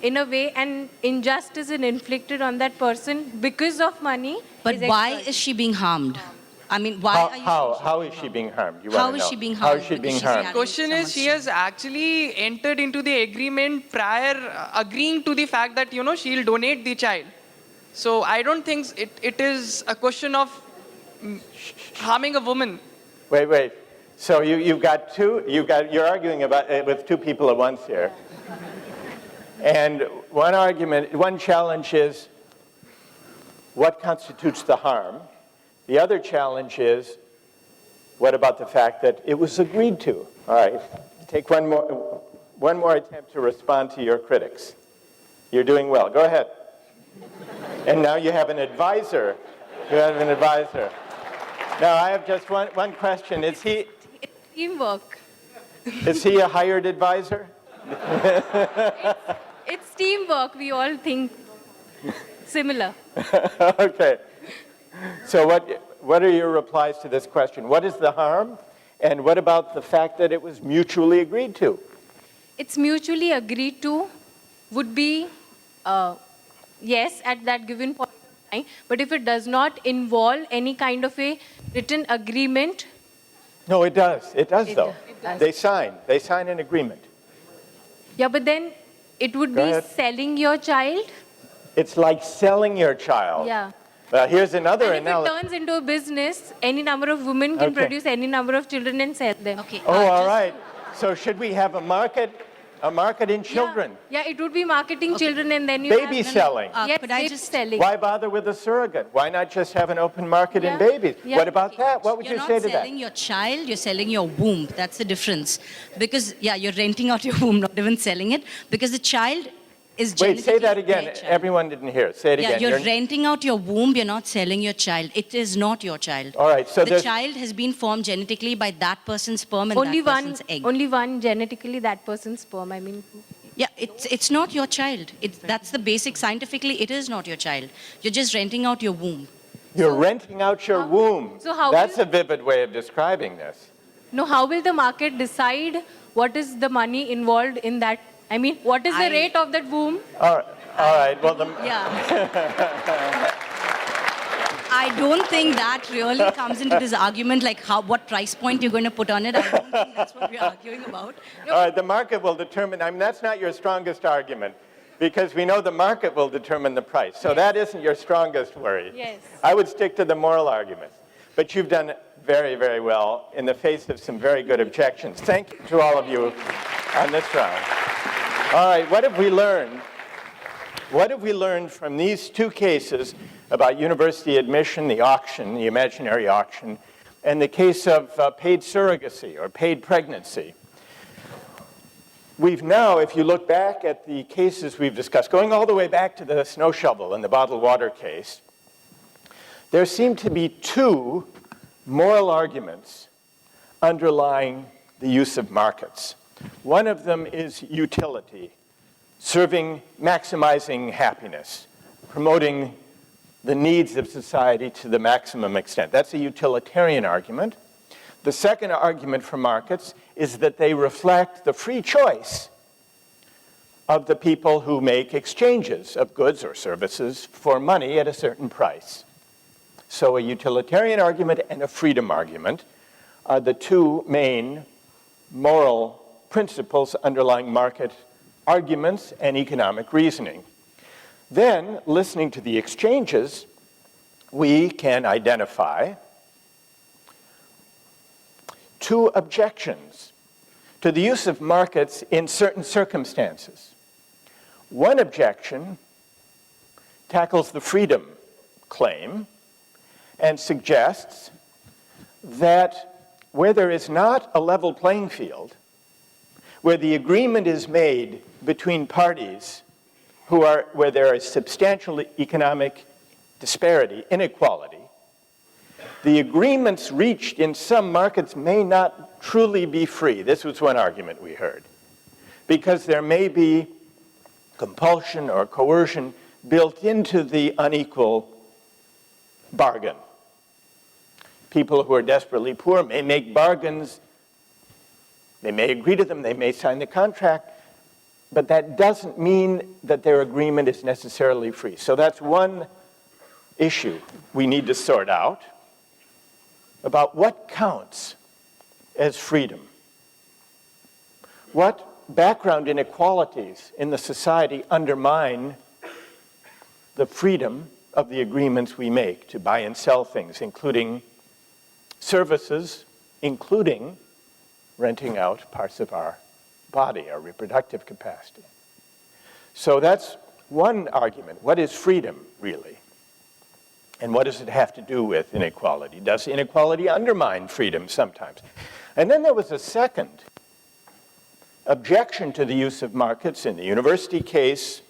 in a way and injustice is inflicted on that person because of money. But why is she being harmed? How is she being harmed? How is she being harmed? How is she being harmed? The question is, she has actually entered into the agreement prior agreeing to the fact that, she'll donate the child. So I don't think it is a question of harming a woman. Wait. So you're arguing with two people at once here. And one challenge is what constitutes the harm? The other challenge is what about the fact that it was agreed to? All right, take one more attempt to respond to your critics. You're doing well. Go ahead. And now you have an advisor. Now I have just one question. Is he? It's teamwork. Is he a hired advisor? It's teamwork. We all think similar. Okay. So what are your replies to this question? What is the harm? And what about the fact that it was mutually agreed to? It's mutually agreed to would be yes at that given point of time. But if it does not involve any kind of a written agreement. No, it does. It does, though. It does. They sign an agreement. Yeah, but then it would be selling your child. It's like selling your child. Yeah. Here's another and if it turns into a business, any number of women can produce any number of children and sell them. Okay. Oh, all right. So should we have a market A market in children. Yeah, it would be marketing children and then you Baby have... selling. Yes, could I baby just- selling. Why bother with a surrogate? Why not just have an open market in Yeah. babies? Yeah. What about that? What would You're you not say to that? selling your child, you're selling your womb. That's the difference. Because, yeah, you're renting out your womb, not even selling it. Because the child is Wait, genetically say that again. their child. Everyone didn't hear it. Say it Yeah, again. you're renting out your womb, you're not selling your child. It is not your child. All right, so the there's... child has been formed genetically by that person's sperm and Only that one, person's egg. only one genetically that person's sperm. I mean, Yeah, it's not your child. That's the basic. Scientifically, it is not your child. You're just renting out your womb. You're renting out your womb. so how That's will- a vivid way of describing this. no, how will the market decide what is the money involved in that? I mean, what is the rate of that womb? All right. Well, Yeah. I don't think that really comes into this argument, like what price point you're going to put on it. I don't think that's what we're arguing about. all right, the market will determine. I mean, that's not your strongest argument, because we know the market will determine the price. So that isn't your strongest worry. Yes. I would stick to the moral arguments. But you've done very, very well in the face of some very good objections. Thank you to all of you on this round. All right, what have we learned? What have we learned from these two cases about university admission, the auction, the imaginary auction, and the case of paid surrogacy or paid pregnancy? We've now, if you look back at the cases we've discussed, going all the way back to the snow shovel and the bottled water case, there seem to be two moral arguments underlying the use of markets. One of them is utility, maximizing happiness, promoting the needs of society to the maximum extent. That's a utilitarian argument. The second argument for markets is that they reflect the free choice of the people who make exchanges of goods or services for money at a certain price. So a utilitarian argument and a freedom argument are the two main moral principles underlying market arguments and economic reasoning. Then, listening to the exchanges, we can identify two objections to the use of markets in certain circumstances. One objection tackles the freedom claim and suggests that where there is not a level playing field, where the agreement is made between parties where there is substantial economic disparity, inequality, the agreements reached in some markets may not truly be free. This was one argument we heard. Because there may be compulsion or coercion built into the unequal bargain. People who are desperately poor may make bargains. They may agree to them, they may sign the contract, but that doesn't mean that their agreement is necessarily free. So that's one issue we need to sort out about what counts as freedom. What background inequalities in the society undermine the freedom of the agreements we make to buy and sell things, including services, including renting out parts of our body, our reproductive capacity. So that's one argument. What is freedom, really? And what does it have to do with inequality? Does inequality undermine freedom sometimes? And then there was a second objection to the use of markets in the university case,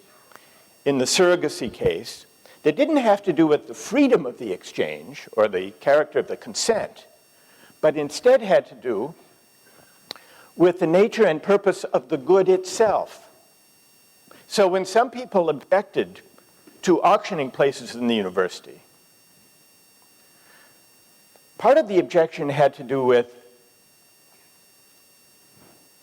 in the surrogacy case, that didn't have to do with the freedom of the exchange or the character of the consent, but instead had to do with the nature and purpose of the good itself. So when some people objected to auctioning places in the university, part of the objection had to do with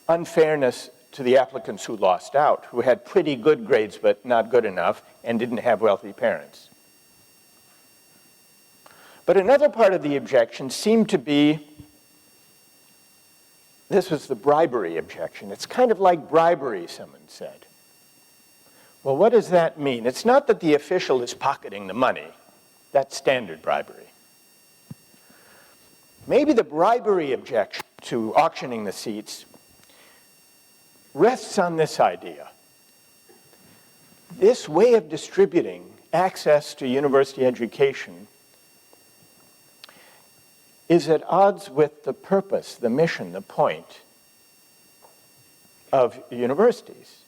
unfairness to the applicants who lost out, who had pretty good grades but not good enough and didn't have wealthy parents. But another part of the objection seemed to be, this was the bribery objection. It's kind of like bribery, someone said. Well, what does that mean? It's not that the official is pocketing the money. That's standard bribery. Maybe the bribery objection to auctioning the seats rests on this idea. This way of distributing access to university education is at odds with the purpose, the mission, the point of universities.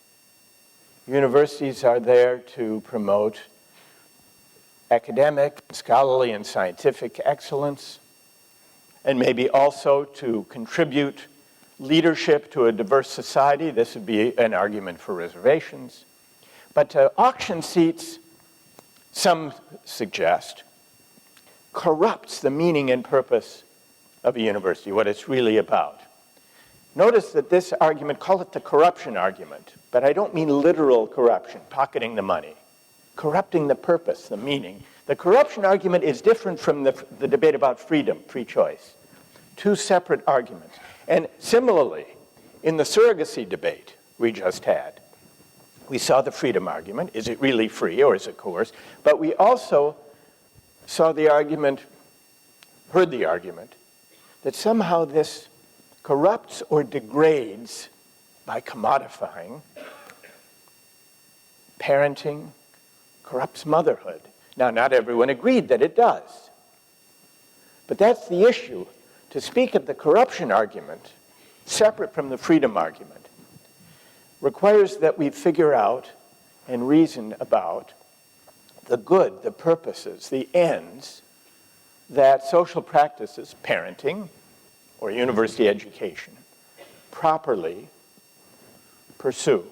Universities are there to promote academic, scholarly, and scientific excellence, and maybe also to contribute leadership to a diverse society. This would be an argument for reservations. But to auction seats, some suggest, corrupts the meaning and purpose of a university, what it's really about. Notice that this argument, call it the corruption argument, but I don't mean literal corruption, pocketing the money. Corrupting the purpose, the meaning. The corruption argument is different from the debate about freedom, free choice. Two separate arguments. And similarly, in the surrogacy debate we just had, we saw the freedom argument. Is it really free or is it coerced? But we also saw the argument, heard the argument, that somehow this corrupts or degrades by commodifying parenting, corrupts motherhood. Now, not everyone agreed that it does. But that's the issue. To speak of the corruption argument, separate from the freedom argument, requires that we figure out and reason about the good, the purposes, the ends that social practices, parenting or university education, properly pursue.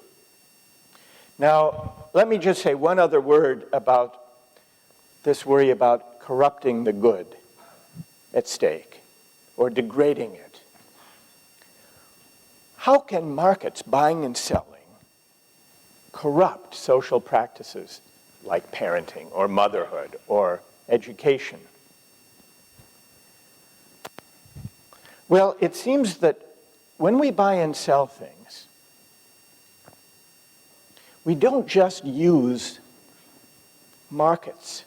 Now, let me just say one other word about this worry about corrupting the good at stake or degrading it. How can markets, buying and selling, corrupt social practices like parenting or motherhood or education? Well, it seems that when we buy and sell things, we don't just use markets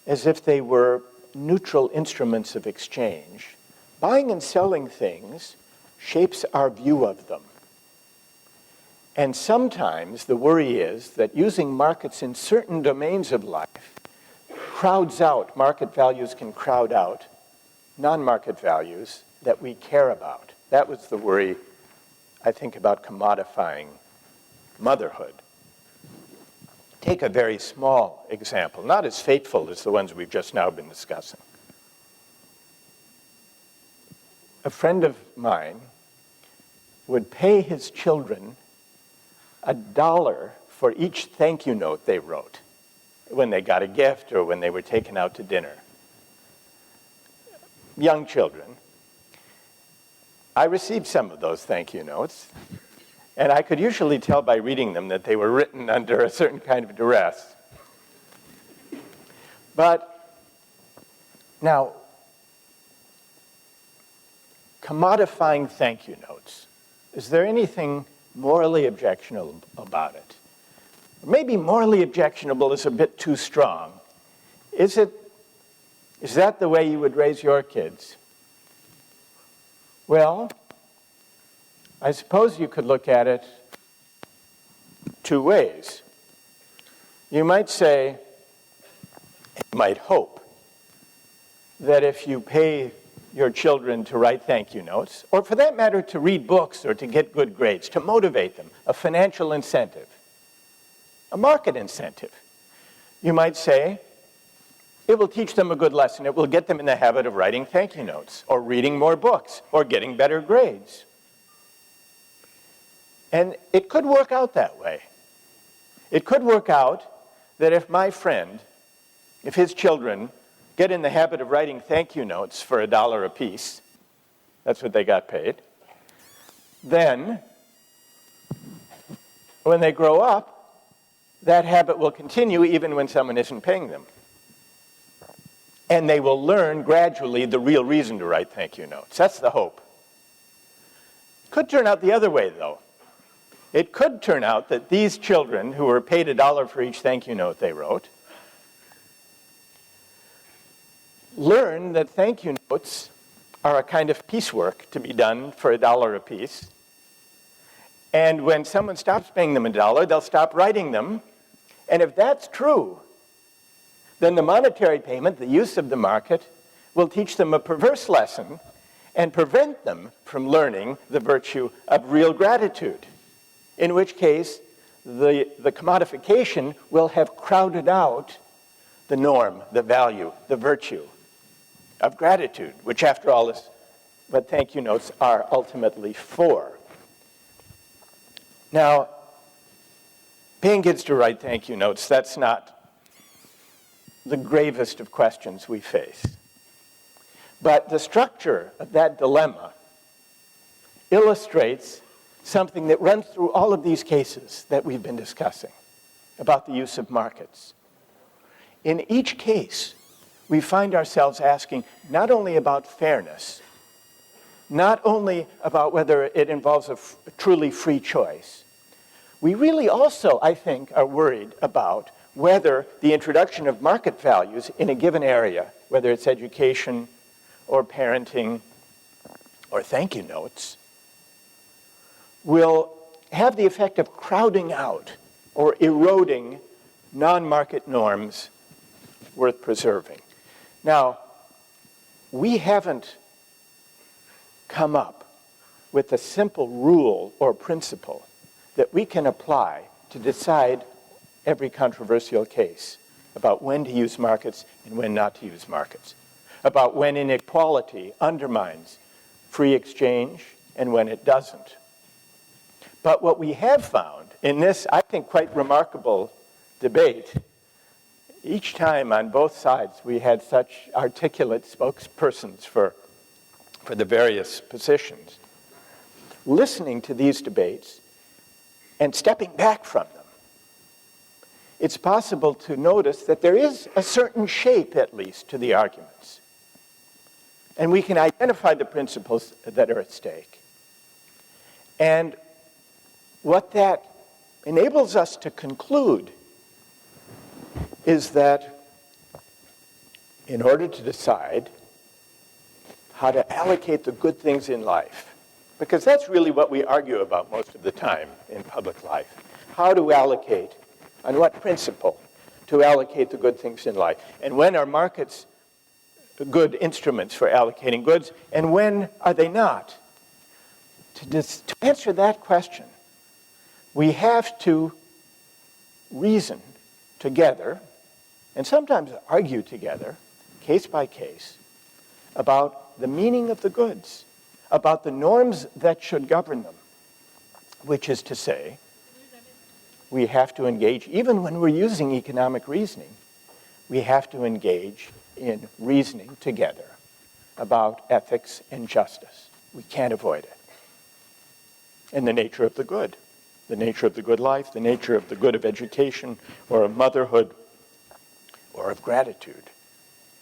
as if they were neutral instruments of exchange. Buying and selling things shapes our view of them. And sometimes the worry is that using markets in certain domains of life crowds out, market values can crowd out non-market values that we care about. That was the worry, I think, about commodifying motherhood. Take a very small example, not as fateful as the ones we've just now been discussing. A friend of mine would pay his children $1 for each thank you note they wrote when they got a gift or when they were taken out to dinner. Young children. I received some of those thank you notes, and I could usually tell by reading them that they were written under a certain kind of duress. But now, commodifying thank you notes, is there anything morally objectionable about it? Maybe morally objectionable is a bit too strong. Is that the way you would raise your kids? Well, I suppose you could look at it two ways. You might say, you might hope, that if you pay your children to write thank you notes, or for that matter to read books or to get good grades, to motivate them, a financial incentive, a market incentive, you might say, it will teach them a good lesson. It will get them in the habit of writing thank you notes, or reading more books, or getting better grades. And it could work out that way. It could work out that if my friend, if his children get in the habit of writing thank you notes for $1 a piece, that's what they got paid, then when they grow up, that habit will continue even when someone isn't paying them. And they will learn gradually the real reason to write thank you notes. That's the hope. Could turn out the other way, though. It could turn out that these children who were paid $1 for each thank you note they wrote learn that thank you notes are a kind of piecework to be done for $1 a piece, And when someone stops paying them $1, they'll stop writing them. And if that's true, then the monetary payment, the use of the market, will teach them a perverse lesson and prevent them from learning the virtue of real gratitude, in which case the commodification will have crowded out the norm, the value, the virtue of gratitude, which after all is what thank you notes are ultimately for. Now, paying kids to write thank you notes, that's not the gravest of questions we face. But the structure of that dilemma illustrates something that runs through all of these cases that we've been discussing about the use of markets. In each case, we find ourselves asking not only about fairness, not only about whether it involves a truly free choice. We really also, I think, are worried about whether the introduction of market values in a given area, whether it's education or parenting or thank you notes, will have the effect of crowding out or eroding non-market norms worth preserving. Now, we haven't come up with a simple rule or principle that we can apply to decide every controversial case about when to use markets and when not to use markets, about when inequality undermines free exchange and when it doesn't. But what we have found in this, I think, quite remarkable debate, each time on both sides we had such articulate spokespersons for the various positions, listening to these debates and stepping back from them, it's possible to notice that there is a certain shape, at least, to the arguments. And we can identify the principles that are at stake. And what that enables us to conclude is that in order to decide how to allocate the good things in life, because that's really what we argue about most of the time in public life, how to allocate, on what principle to allocate the good things in life, and when are markets good instruments for allocating goods, and when are they not? To answer that question, we have to reason together, and sometimes argue together, case by case, about the meaning of the goods, about the norms that should govern them, which is to say, we have to engage, even when we're using economic reasoning, we have to engage in reasoning together about ethics and justice. We can't avoid it. And the nature of the good life, the nature of the good of education or of motherhood or of gratitude,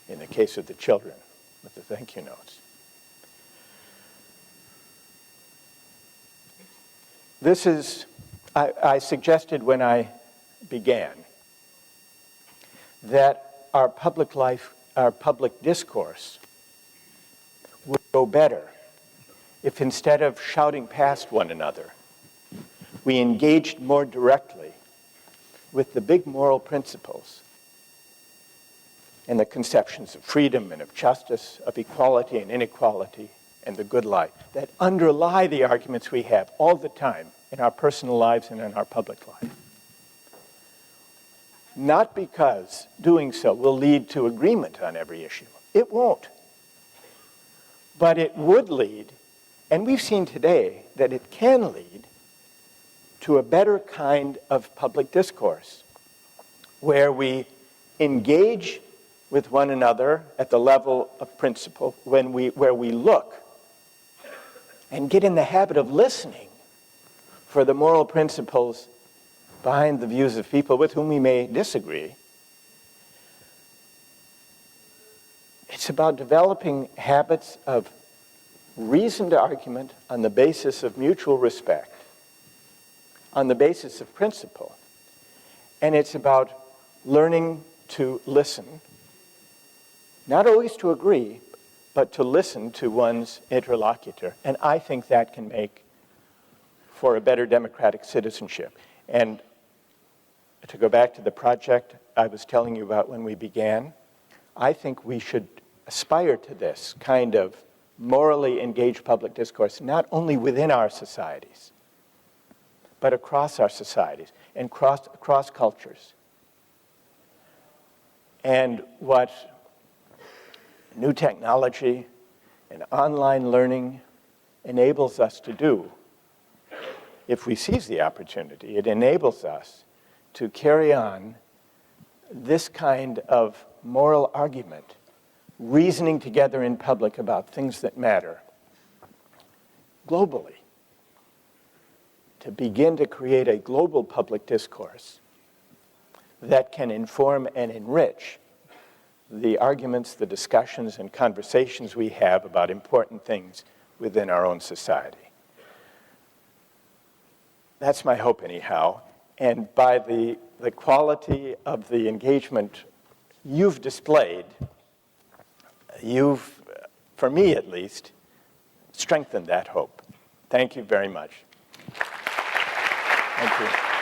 in the case of the children with the thank you notes. This is, I suggested when I began that our public life, our public discourse would go better if instead of shouting past one another, we engaged more directly with the big moral principles and the conceptions of freedom and of justice, of equality and inequality, and the good life that underlie the arguments we have all the time in our personal lives and in our public life. Not because doing so will lead to agreement on every issue. It won't. But it would lead, and we've seen today that it can lead, to a better kind of public discourse where we engage with one another at the level of principle, where we look and get in the habit of listening for the moral principles behind the views of people with whom we may disagree. It's about developing habits of reasoned argument on the basis of mutual respect, on the basis of principle. And it's about learning to listen, not always to agree, but to listen to one's interlocutor. And I think that can make for a better democratic citizenship. And to go back to the project I was telling you about when we began, I think we should aspire to this kind of morally engaged public discourse, not only within our societies, but across our societies and across cultures. And what new technology and online learning enables us to do, if we seize the opportunity, it enables us to carry on this kind of moral argument, reasoning together in public about things that matter globally, to begin to create a global public discourse that can inform and enrich the arguments, the discussions, and conversations we have about important things within our own society. That's my hope, anyhow. And by the quality of the engagement you've displayed, you've, for me at least, strengthened that hope. Thank you very much. Thank you.